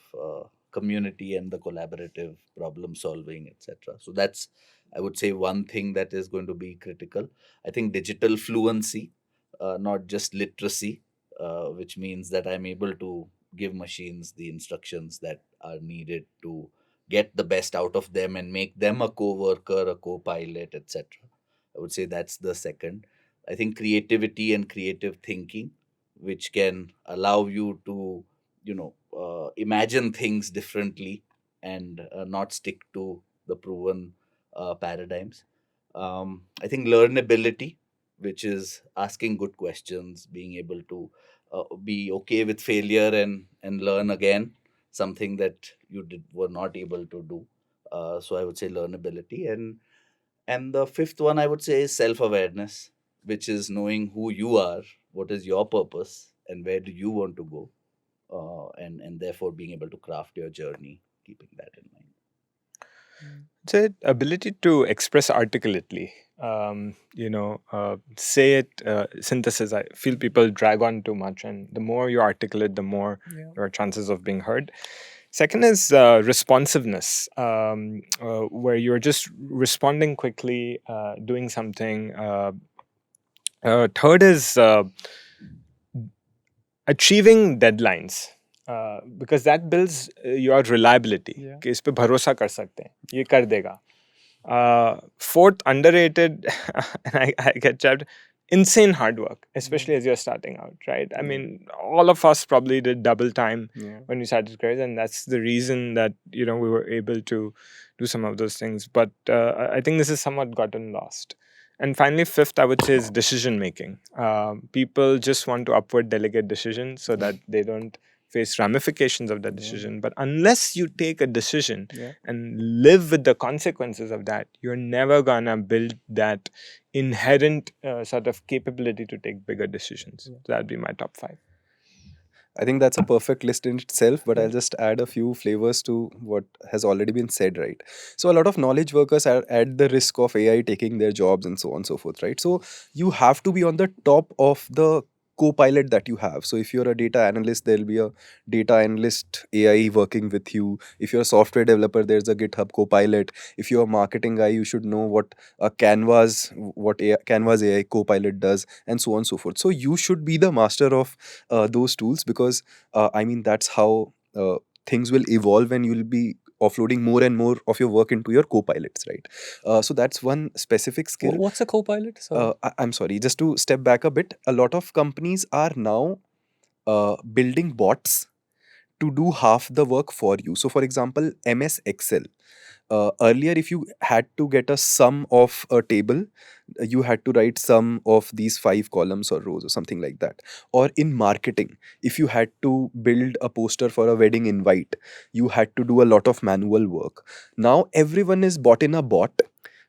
community and the collaborative problem solving, etc. So that's, I would say, one thing that is going to be critical. I think digital fluency, not just literacy, which means that I'm able to give machines the instructions that are needed to get the best out of them and make them a co-worker, a co-pilot, etc. I would say that's the second. I think creativity and creative thinking, which can allow you to, imagine things differently and not stick to the proven paradigms. I think learnability, which is asking good questions, being able to be okay with failure and learn again something that you were not able to do. So I would say learnability, and the fifth one I would say is self awareness, which is knowing who you are, what is your purpose, and where do you want to go, and therefore being able to craft your journey, keeping that in mind. It's a ability to express articulately. Say it, synthesis. I feel people drag on too much, and the more you articulate, the more Yeah. your chances of being heard. Second is responsiveness, where you're just responding quickly, doing something. Third is achieving deadlines, because that builds your reliability. Yeah. कि इस पे भरोसा कर सकते हैं, ये कर देगा. Fourth, underrated, and I get chatted, insane hard work, especially as you're starting out, right? I mean, all of us probably did double time Yeah. when we started careers, and that's the reason that we were able to do some of those things. But I think this is somewhat gotten lost. And finally, fifth, I would say, is decision making. People just want to upward delegate decisions so that they don't face ramifications of that decision. But unless you take a decision Yeah. and live with the consequences of that, you're never gonna build that inherent sort of capability to take bigger decisions. So that'd be my top 5. I think that's a perfect list in itself, but I'll Right. just add a few flavors to what has already been said, right? So, a lot of knowledge workers are at the risk of AI taking their jobs and so on and so forth, right? So, you have to be on the top of the co-pilot that you have. So if you're a data analyst, there'll be a data analyst AI working with you. If you're a software developer, there's a GitHub co-pilot. If you're a marketing guy, you should know what a Canvas AI co-pilot does, and so on and so forth. So you should be the master of those tools, because I mean, that's how things will evolve, and you'll be offloading more and more of your work into your co-pilots, right? So that's one specific skill. What's a co-pilot? Sorry. I'm sorry, just to step back a bit, a lot of companies are now building bots to do half the work for you. So, for example, MS Excel. Earlier, if you had to get a sum of a table, you had to write sum of these 5 columns or rows or something like that. Or in marketing, if you had to build a poster for a wedding invite, you had to do a lot of manual work. Now, everyone is bought in a bot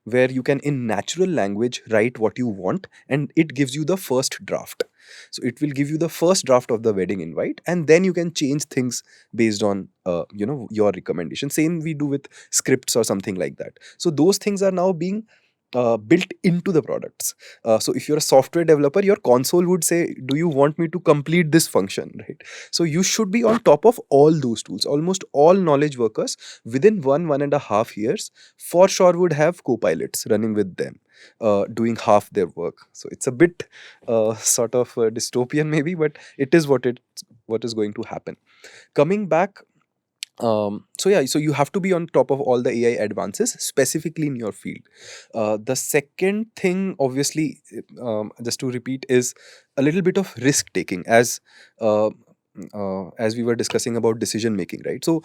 where you can, in natural language, write what you want, and it gives you the first draft. So it will give you the first draft of the wedding invite, and then you can change things based on your recommendation. Same we do with scripts or something like that. So those things are now being built into the products. So if you're a software developer, your console would say, do you want me to complete this function, right? So you should be on top of all those tools. Almost all knowledge workers within 1.5 years for sure would have co-pilots running with them, doing half their work. So it's a bit sort of dystopian maybe, but it is what is going to happen. Coming back, so you have to be on top of all the AI advances, specifically in your field. The second thing, obviously, just to repeat, is a little bit of risk taking, as we were discussing about decision making, right? So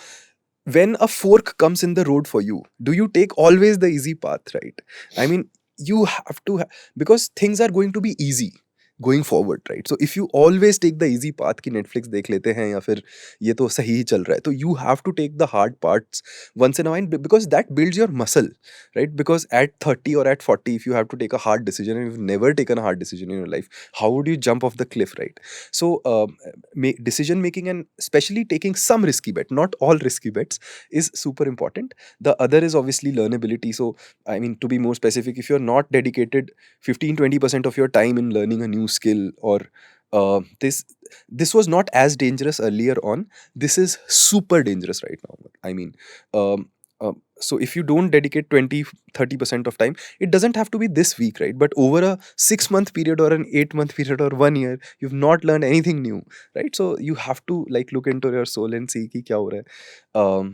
when a fork comes in the road for you, do you take always the easy path, right? I mean, you have to because things are going to be easy going forward, right? So if you always take the easy path ki Netflix dekh lete hain ya fir ye to sahi hi chal raha hai, तो you have to take the hard parts once in a while, because that builds your muscle, right? Because at 30 or at 40, if you have to take a hard decision and you've never taken a hard decision in your life, how would you jump off the cliff, right? So decision making, and especially taking some risky bet, not all risky bets, is super important. The other is obviously learnability. So I mean, to be more specific, if you're not dedicated 15-20% of your time in learning a new skill, or this was not as dangerous earlier on, this is super dangerous right now. I mean, so if you don't dedicate 20-30% of time, it doesn't have to be this week, right? But over a 6-month period or an 8-month period or 1 year, you've not learned anything new, right? So you have to like look into your soul and see ki kya ho raha hai.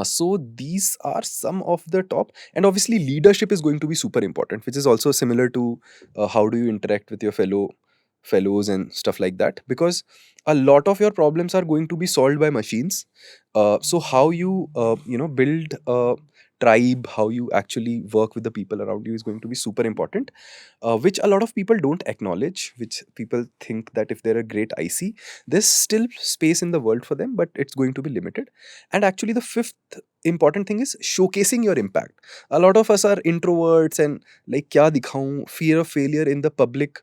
So these are some of the top, and obviously leadership is going to be super important, which is also similar to how do you interact with your fellows and stuff like that, because a lot of your problems are going to be solved by machines. So how you build a tribe, how you actually work with the people around you, is going to be super important, which a lot of people don't acknowledge, which people think that if they're a great IC, there's still space in the world for them, but it's going to be limited. And actually the fifth important thing is showcasing your impact. A lot of us are introverts and like kya dikhaun, fear of failure in the public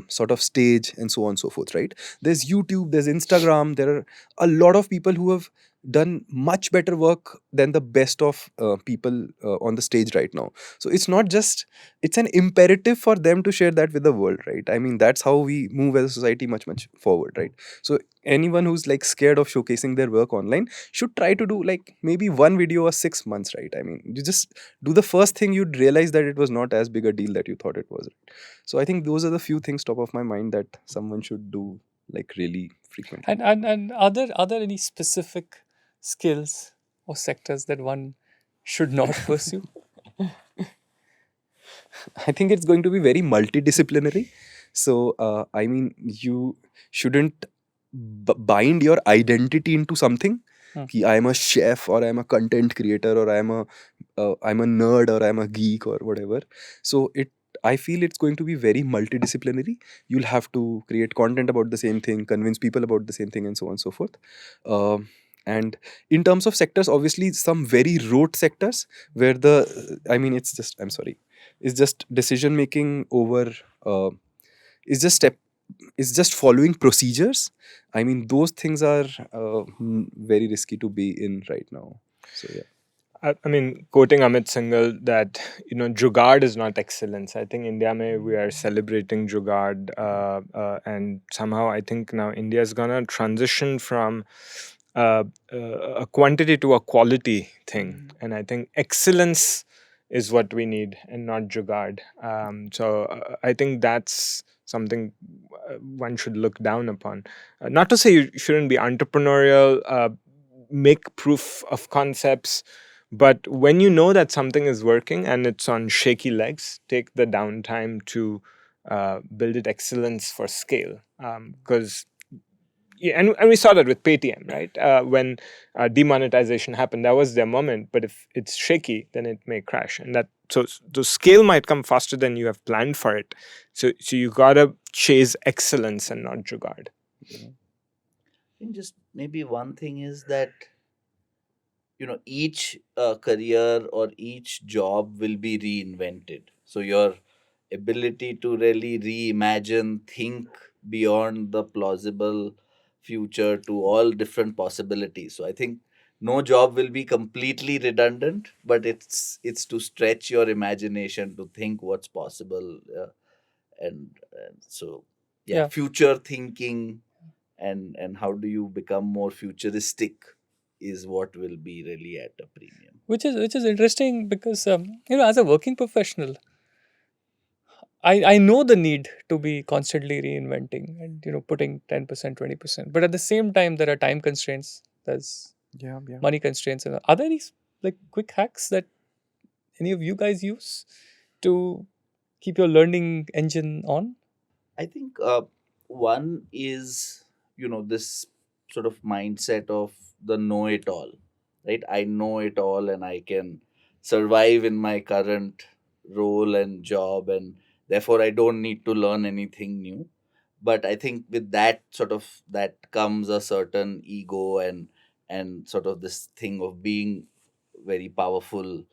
sort of stage, and so on and so forth, right? There's YouTube, there's Instagram, there are a lot of people who have done much better work than the best of people on the stage right now. So it's an imperative for them to share that with the world, right? I mean, that's how we move as a society much forward, right? So anyone who's like scared of showcasing their work online should try to do like maybe one video or 6 months, right? I mean, you just do the first thing, you'd realize that it was not as big a deal that you thought it was, right? So I think those are the few things top of my mind that someone should do like really frequently. And are there any specific skills or sectors that one should not pursue? I think it's going to be very multidisciplinary. So, I mean, you shouldn't bind your identity into something. Hmm. Ki I am a chef, or I am a content creator, or I'm a nerd, or I'm a geek, or whatever. So I feel it's going to be very multidisciplinary. You'll have to create content about the same thing, convince people about the same thing, and so on and so forth. And in terms of sectors, obviously, some very rote sectors where it's just decision making over, is just is just following procedures. I mean, those things are very risky to be in right now. So yeah. I mean, quoting Amit Singhal, that Jugaad is not excellence. I think India mein we are celebrating Jugaad, and somehow I think now India is gonna transition from uh, a quantity to a quality thing, and I think excellence is what we need and not Jugaad. So I think that's something one should look down upon. Not to say you shouldn't be entrepreneurial, make proof of concepts, but when you know that something is working and it's on shaky legs, take the downtime to build it excellence for scale. Because yeah, and we saw that with Paytm, right? When demonetization happened, that was their moment. But if it's shaky, then it may crash, and that so the scale might come faster than you have planned for it. So you gotta chase excellence and not jugaad. I think just maybe one thing is that each career or each job will be reinvented, so your ability to really reimagine, think beyond the plausible future to all different possibilities. So I think no job will be completely redundant, but it's to stretch your imagination to think what's possible. And so yeah, Yeah, future thinking, and how do you become more futuristic is what will be really at a premium. which is interesting because as a working professional, I know the need to be constantly reinventing and putting 10%, 20%. But at the same time, there are time constraints. There's Yeah, yeah. money constraints. And are there any like quick hacks that any of you guys use to keep your learning engine on? I think one is this sort of mindset of the know it all, right? I know it all and I can survive in my current role and job, and therefore I don't need to learn anything new. But I think with that comes a certain ego, and sort of this thing of being very powerful,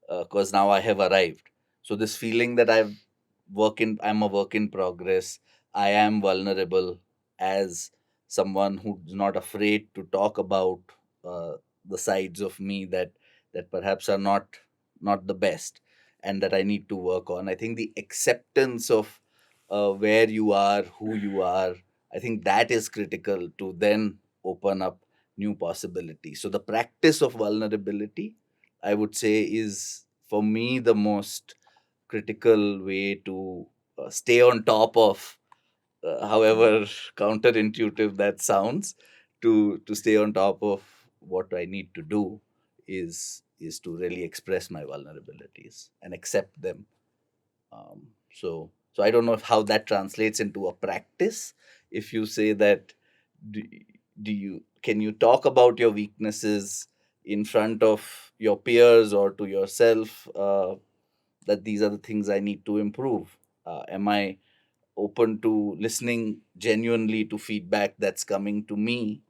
because now I have arrived. So this feeling that I'm a work in progress. I am vulnerable as someone who's not afraid to talk about uh, the sides of me that perhaps are not the best, and that I need to work on. I think the acceptance of where you are, who you are, I think that is critical to then open up new possibilities. So the practice of vulnerability, I would say, is for me the most critical way to stay on top of, however counterintuitive that sounds, to stay on top of what I need to do is to really express my vulnerabilities and accept them. So I don't know how that translates into a practice. If you say that, do, do you can you talk about your weaknesses in front of your peers or to yourself, that these are the things I need to improve? Am I open to listening genuinely to feedback that's coming to me,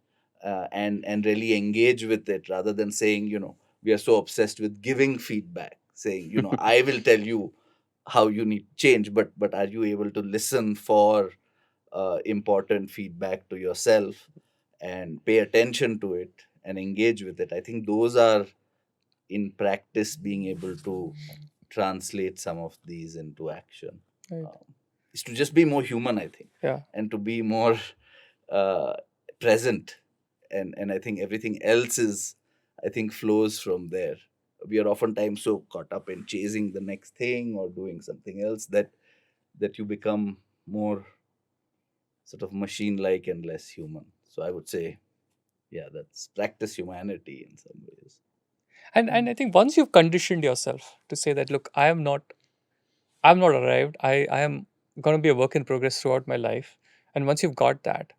and really engage with it, rather than saying, we are so obsessed with giving feedback, saying, I will tell you how you need to change, but are you able to listen for important feedback to yourself and pay attention to it and engage with it? I think those are, in practice, being able to translate some of these into action. Right. Is to just be more human, I think, Yeah. and to be more uh, present, and I think everything else is, I think, flows from there. We are oftentimes so caught up in chasing the next thing or doing something else that you become more sort of machine like and less human. So I would say, yeah, that's practice humanity in some ways. And I think once you've conditioned yourself to say that, look, I'm not arrived. I am going to be a work in progress throughout my life. And once you've got that,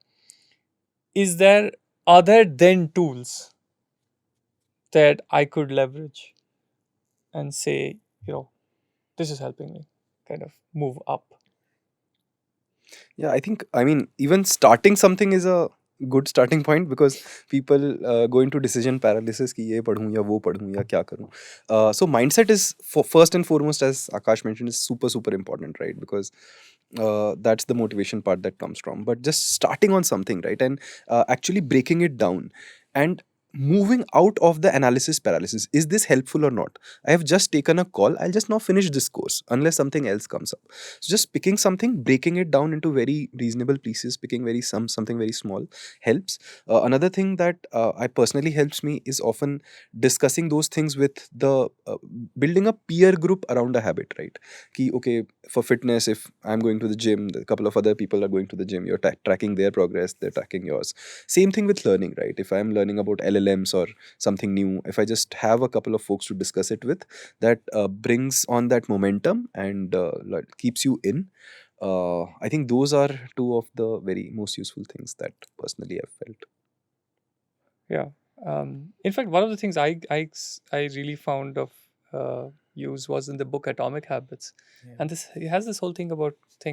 are there then tools that I could leverage and say, this is helping me kind of move up? Yeah, I mean, even starting something is a good starting point, because people go into decision paralysis कि ये पढूं या वो पढूं या क्या करूं. So mindset is, for first and foremost, as Akash mentioned, is super super important, right? Because That's the motivation part that comes from. But just starting on something, right, and actually breaking it down and moving out of the analysis paralysis. Is this helpful or not? I have just taken a call. I'll just now finish this course unless something else comes up. So just picking something, breaking it down into very reasonable pieces, picking something very small helps. Another thing that I personally helps me is often discussing those things with the building a peer group around a habit, right? Ki, okay, for fitness, if I'm going to the gym, a couple of other people are going to the gym, you're tracking their progress, they're tracking yours. Same thing with learning, right? If I'm learning about LLMs or something new, if I just have a couple of folks to discuss it with, that brings on that momentum and keeps you in. I think those are two of the very most useful things that personally I've felt. Yeah. In fact, one of the things I really found of use was in the book Atomic Habits, and this it has this whole thing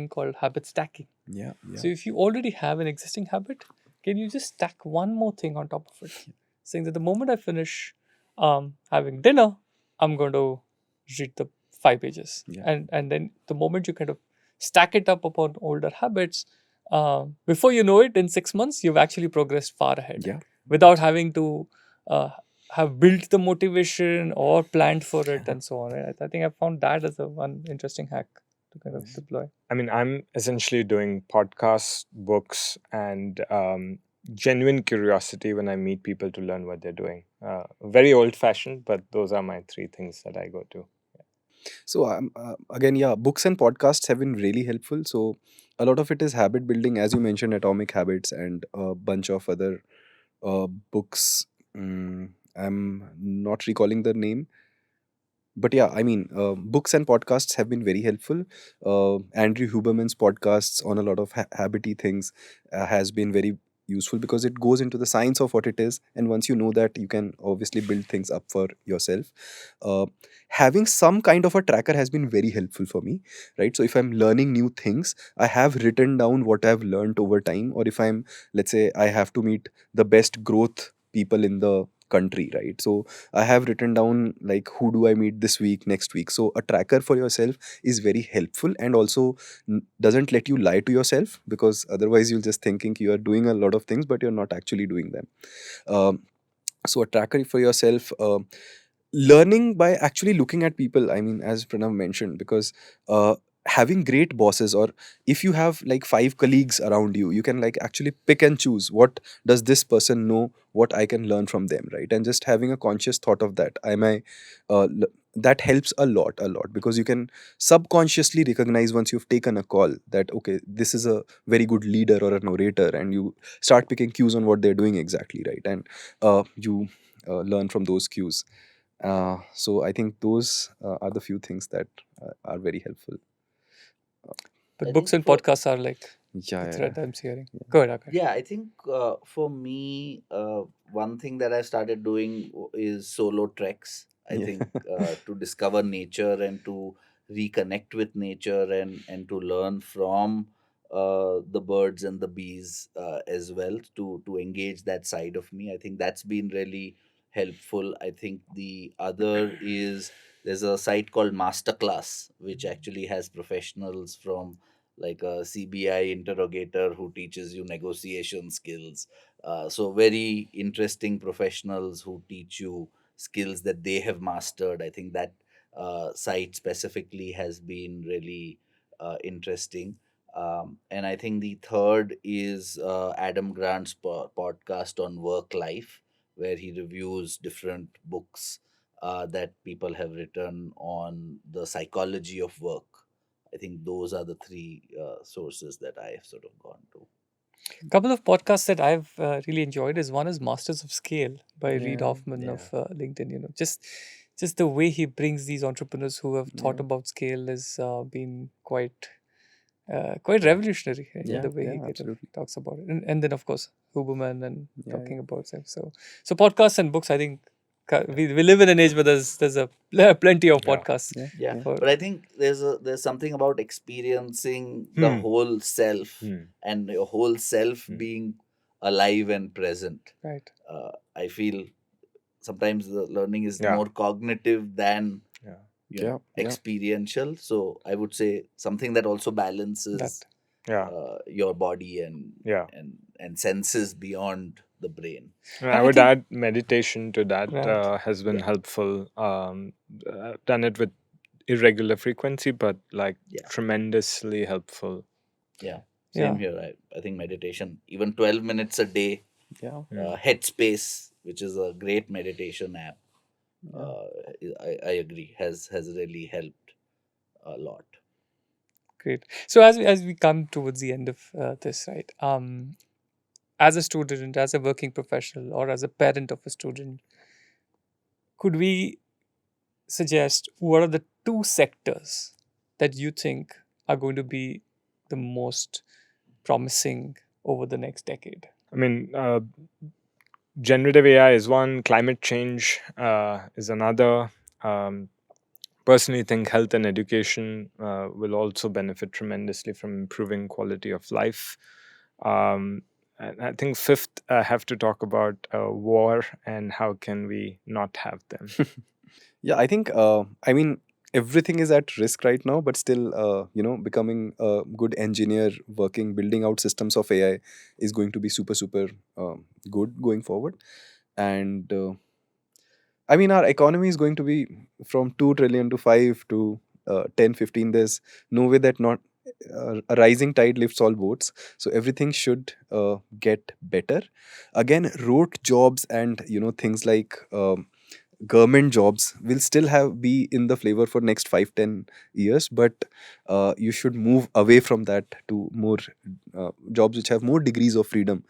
called habit stacking. Yeah, So if you already have an existing habit, can you just stack one more thing on top of it, saying that the moment I finish having dinner, I'm going to read the 5 pages, Yeah. and then the moment you kind of stack it up upon older habits, before you know it, in 6 months, you've actually progressed far ahead Yeah. without having to uh, have built the motivation or planned for it and so on. Right? I think I found that as one interesting hack to kind of deploy. I mean, I'm essentially doing podcasts, books, and genuine curiosity when I meet people to learn what they're doing. Very old fashioned, but those are my three things that I go to. So again, yeah, books and podcasts have been really helpful. So a lot of it is habit building, as you mentioned, Atomic Habits and a bunch of other books. I'm not recalling the name, but yeah, I mean, books and podcasts have been very helpful. Andrew Huberman's podcasts on a lot of habity things has been very useful because it goes into the science of what it is, and once you know that, you can obviously build things up for yourself. uh, Having some kind of a tracker has been very helpful for me, right? So if I'm learning new things, I have written down what I've learned over time, or if I'm, let's say, I have to meet the best growth people in the country, right? So I have written down like who do I meet this week, next week. So a tracker for yourself is very helpful, and also doesn't let you lie to yourself, because otherwise you'll just thinking you are doing a lot of things but you're not actually doing them. um, so a tracker for yourself, learning by actually looking at people, I mean, as Pranav mentioned, because having great bosses, or if you have like 5 colleagues around you, you can like actually pick and choose what does this person know, what I can learn from them, right? And just having a conscious thought of that, that helps a lot, because you can subconsciously recognize once you've taken a call that okay, this is a very good leader or an orator, and you start picking cues on what they're doing exactly, right? And you learn from those cues. So I think those are the few things that are very helpful. But I books think and podcasts are like Yeah, the yeah, thread I'm hearing. Go ahead, Akash. Yeah, I think for me, one thing that I started doing is solo treks. I yeah. think to discover nature and to reconnect with nature and to learn from the birds and the bees as well, to engage that side of me. I think that's been really helpful. I think the other is there's a site called Masterclass, which actually has professionals from like a CBI interrogator who teaches you negotiation skills. So, very interesting professionals who teach you skills that they have mastered. I think that site specifically has been really interesting. And I think the third is Adam Grant's podcast on work life, where he reviews different books that people have written on the psychology of work. I think those are the three sources that I have sort of gone to. A couple of podcasts that I've really enjoyed is one is Masters of Scale by Reid Yeah, Hoffman Yeah. of LinkedIn. Just the way he brings these entrepreneurs who have thought yeah, about scale has been quite revolutionary in yeah, the way he yeah, kind of absolutely. talks about it. And then of course Huberman and Yeah, talking yeah, about him. So podcasts and books. I think we live in an age where there's plenty of Yeah. podcasts yeah, Yeah, yeah, for. but I think there's something about experiencing the Hmm. whole self Hmm. and your whole self Hmm. being alive and present. Right. I feel sometimes the learning is Yeah. more cognitive than Yeah. Yeah, yeah. experiential. So I would say something that also That balances Yeah. your body and Yeah. senses beyond the brain. And and I I would think add meditation to that right. has been Yeah, helpful. I've done it with irregular frequency, but like yeah, tremendously helpful. yeah. Yeah. Same here. I think meditation, even 12 minutes a day, Yeah, Mm. Headspace, which is a great meditation app, yeah. uh, I agree, has really helped a lot. Great. So as we come towards the end of this, right? As a student, as a working professional, or as a parent of a student, could we suggest what are the two sectors that you think are going to be the most promising over the next decade? I mean, generative AI is one, climate change is another. Um, Personally, think health and education will also benefit tremendously from improving quality of life. And I think fifth, I have to talk about war and how can we not have them. Yeah, I think, I mean, everything is at risk right now, but still, becoming a good engineer, building out systems of AI is going to be super, super good going forward. And I mean, our economy is going to be from 2 trillion to 5 to 10, 15. There's no way that not a rising tide lifts all boats. So everything should get better. Again, rote jobs and, things like government jobs will still have be in the flavor for next 5-10 years, but you should move away from that to more jobs which have more degrees of freedom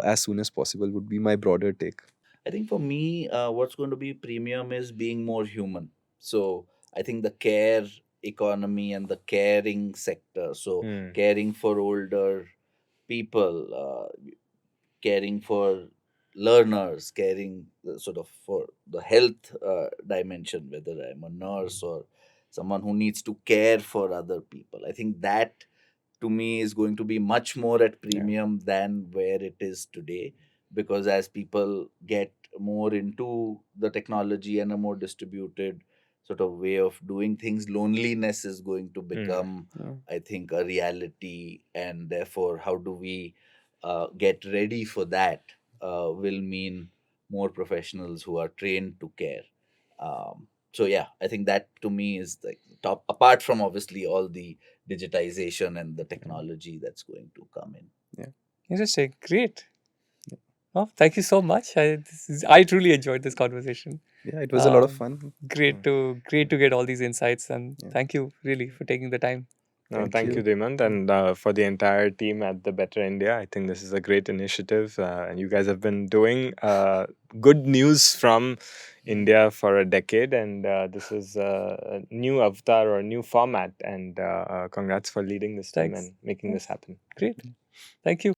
as soon as possible would be my broader take. I think for me, what's going to be premium is being more human. So I think the care economy and the caring sector, so Hmm. caring for older people, caring for learners, caring sort of for the health dimension, whether I'm a nurse or someone who needs to care for other people. I think that to me is going to be much more at Yeah. premium than where it is today, because as people get more into the technology and a more distributed sort of way of doing things, loneliness is going to Hmm. become, Yeah. I think, a reality. And therefore, how do we get ready for that will mean more professionals who are trained to care. So yeah, I think that to me is like top, apart from obviously all the digitization and the technology that's going to come in. Yeah. Interesting. Great. Oh, thank you so much. I truly enjoyed this conversation. Yeah, it was a lot of Um, fun. great to get all these insights, and Yeah. thank you really for taking the time. No, Thank thank you, you. Demant, and for the entire team at the Better India. I think this is a great initiative, and you guys have been doing good news from India for a decade, and this is a new avatar or a new format. And congrats for leading this team Thanks. and making Yeah, this happen. great. Thank you.